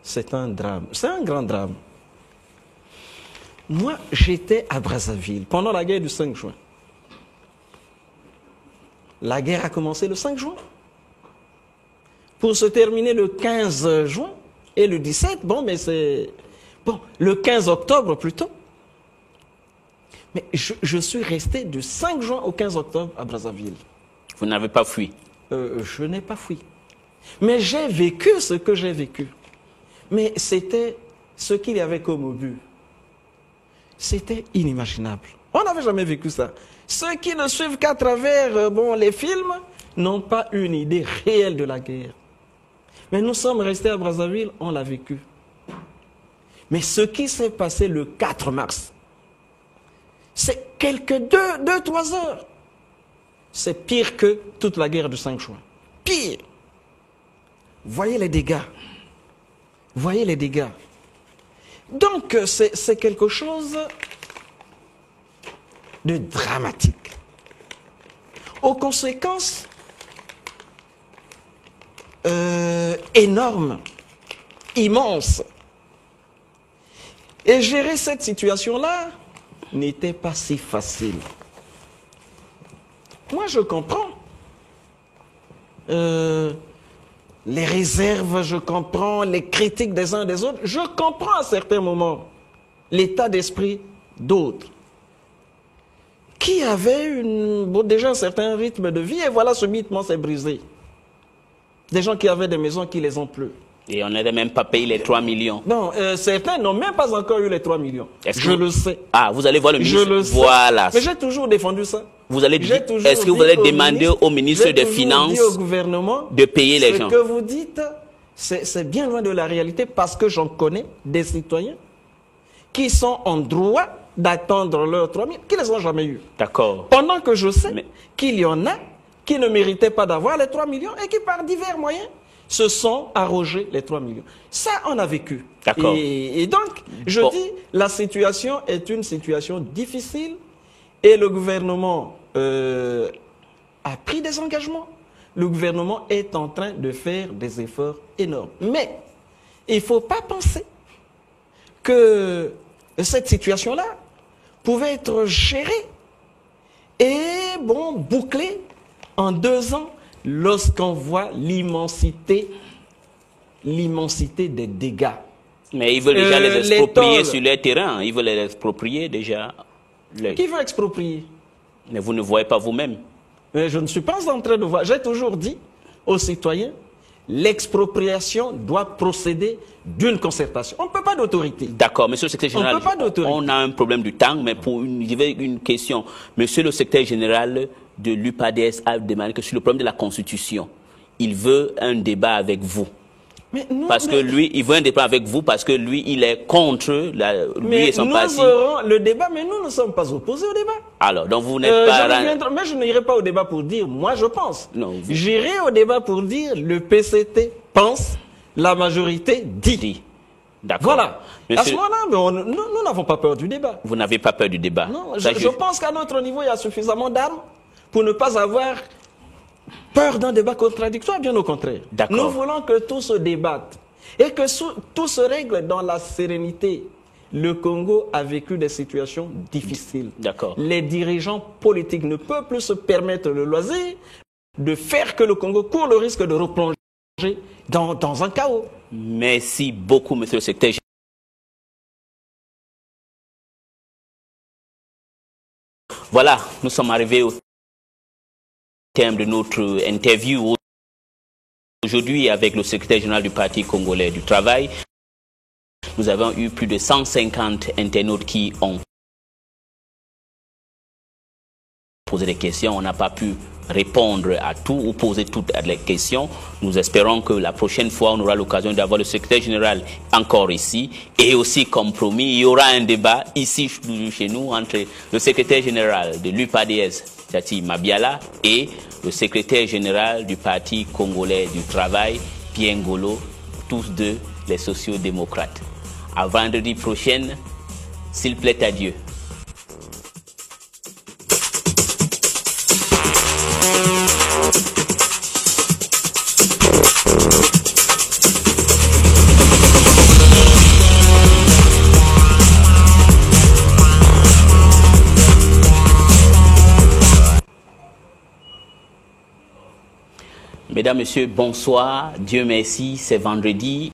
c'est un drame. C'est un grand drame. Moi, j'étais à Brazzaville pendant la guerre du 5 juin. La guerre a commencé le 5 juin. Pour se terminer le 15 juin et le 17, mais c'est... le 15 octobre plutôt. Mais je suis resté du 5 juin au 15 octobre à Brazzaville. Vous n'avez pas fui? Je n'ai pas fui. Mais j'ai vécu ce que j'ai vécu. Mais c'était ce qu'il y avait comme but. C'était inimaginable. On n'avait jamais vécu ça. Ceux qui ne suivent qu'à travers les films n'ont pas une idée réelle de la guerre. Mais nous sommes restés à Brazzaville, on l'a vécu. Mais ce qui s'est passé le 4 mars, c'est quelques 2-3 heures. C'est pire que toute la guerre du 5 juin. Pire. Voyez les dégâts. Voyez les dégâts. Donc, c'est quelque chose de dramatique. Aux conséquences énormes, immenses. Et gérer cette situation-là n'était pas si facile. Moi, je comprends les réserves, je comprends, les critiques des uns des autres, je comprends à certains moments l'état d'esprit d'autres qui avaient déjà un certain rythme de vie, et voilà, subitement s'est brisé. Des gens qui avaient des maisons qui les ont plus. Et on n'avait même pas payé les 3 millions. Non, certains n'ont même pas encore eu les 3 millions. Je le sais. Ah, vous allez voir le ministre. Je le sais. Voilà. Mais j'ai toujours défendu ça. Est-ce que vous allez demander au ministre des Finances au gouvernement de payer les gens? Ce que vous dites, c'est bien loin de la réalité, parce que j'en connais des citoyens qui sont en droit d'attendre leurs 3 000, qui ne les ont jamais eu. D'accord. Pendant que je sais qu'il y en a qui ne méritaient pas d'avoir les 3 millions et qui, par divers moyens, se sont arrogés les 3 millions. Ça, on a vécu. D'accord. Et donc, je dis, la situation est une situation difficile et le gouvernement a pris des engagements. Le gouvernement est en train de faire des efforts énormes. Mais il ne faut pas penser que cette situation-là pouvait être gérée et, bon, bouclée en 2 ans lorsqu'on voit l'immensité des dégâts. Mais ils veulent déjà les exproprier sur les terrains. Ils veulent les exproprier déjà. Qui veut exproprier? Mais vous ne voyez pas vous-même. Je ne suis pas en train de voir. J'ai toujours dit aux citoyens, l'expropriation doit procéder d'une concertation. On ne peut pas d'autorité. D'accord, monsieur le secrétaire général, on a un problème du temps, mais pour une question. Monsieur le secrétaire général de l'UPADS a demandé que sur le problème de la Constitution, il veut un débat avec vous. Mais non, parce que lui, il veut un débat avec vous parce que lui, il est contre lui et son parti. Nous aurons le débat, mais nous ne sommes pas opposés au débat. Alors, donc vous n'êtes pas... Mais je n'irai pas au débat pour dire, moi je pense. Non. J'irai au débat pour dire, le PCT pense, la majorité dit. D'accord. Voilà. Monsieur... À ce moment-là, nous n'avons pas peur du débat. Vous n'avez pas peur du débat? Non, je pense qu'à notre niveau, il y a suffisamment d'armes pour ne pas avoir peur d'un débat contradictoire, bien au contraire. Nous voulons que tout se débatte et que tout se règle dans la sérénité. Le Congo a vécu des situations difficiles. Les dirigeants politiques ne peuvent plus se permettre le loisir de faire que le Congo court le risque de replonger dans un chaos. Merci beaucoup, monsieur le secrétaire. Voilà, nous sommes arrivés au terme de notre interview aujourd'hui avec le secrétaire général du Parti congolais du travail. Nous avons eu plus de 150 internautes qui ont posé des questions. On n'a pas pu répondre à tout ou poser toutes les questions. Nous espérons que la prochaine fois, on aura l'occasion d'avoir le secrétaire général encore ici. Et aussi, comme promis, il y aura un débat ici chez nous entre le secrétaire général de l'UPADS, Tati Mabiala, et le secrétaire général du Parti congolais du travail, Pierre Ngolo, tous deux les sociaux-démocrates. À vendredi prochain, s'il plaît à Dieu. Mesdames, Messieurs, bonsoir. Dieu merci, c'est vendredi.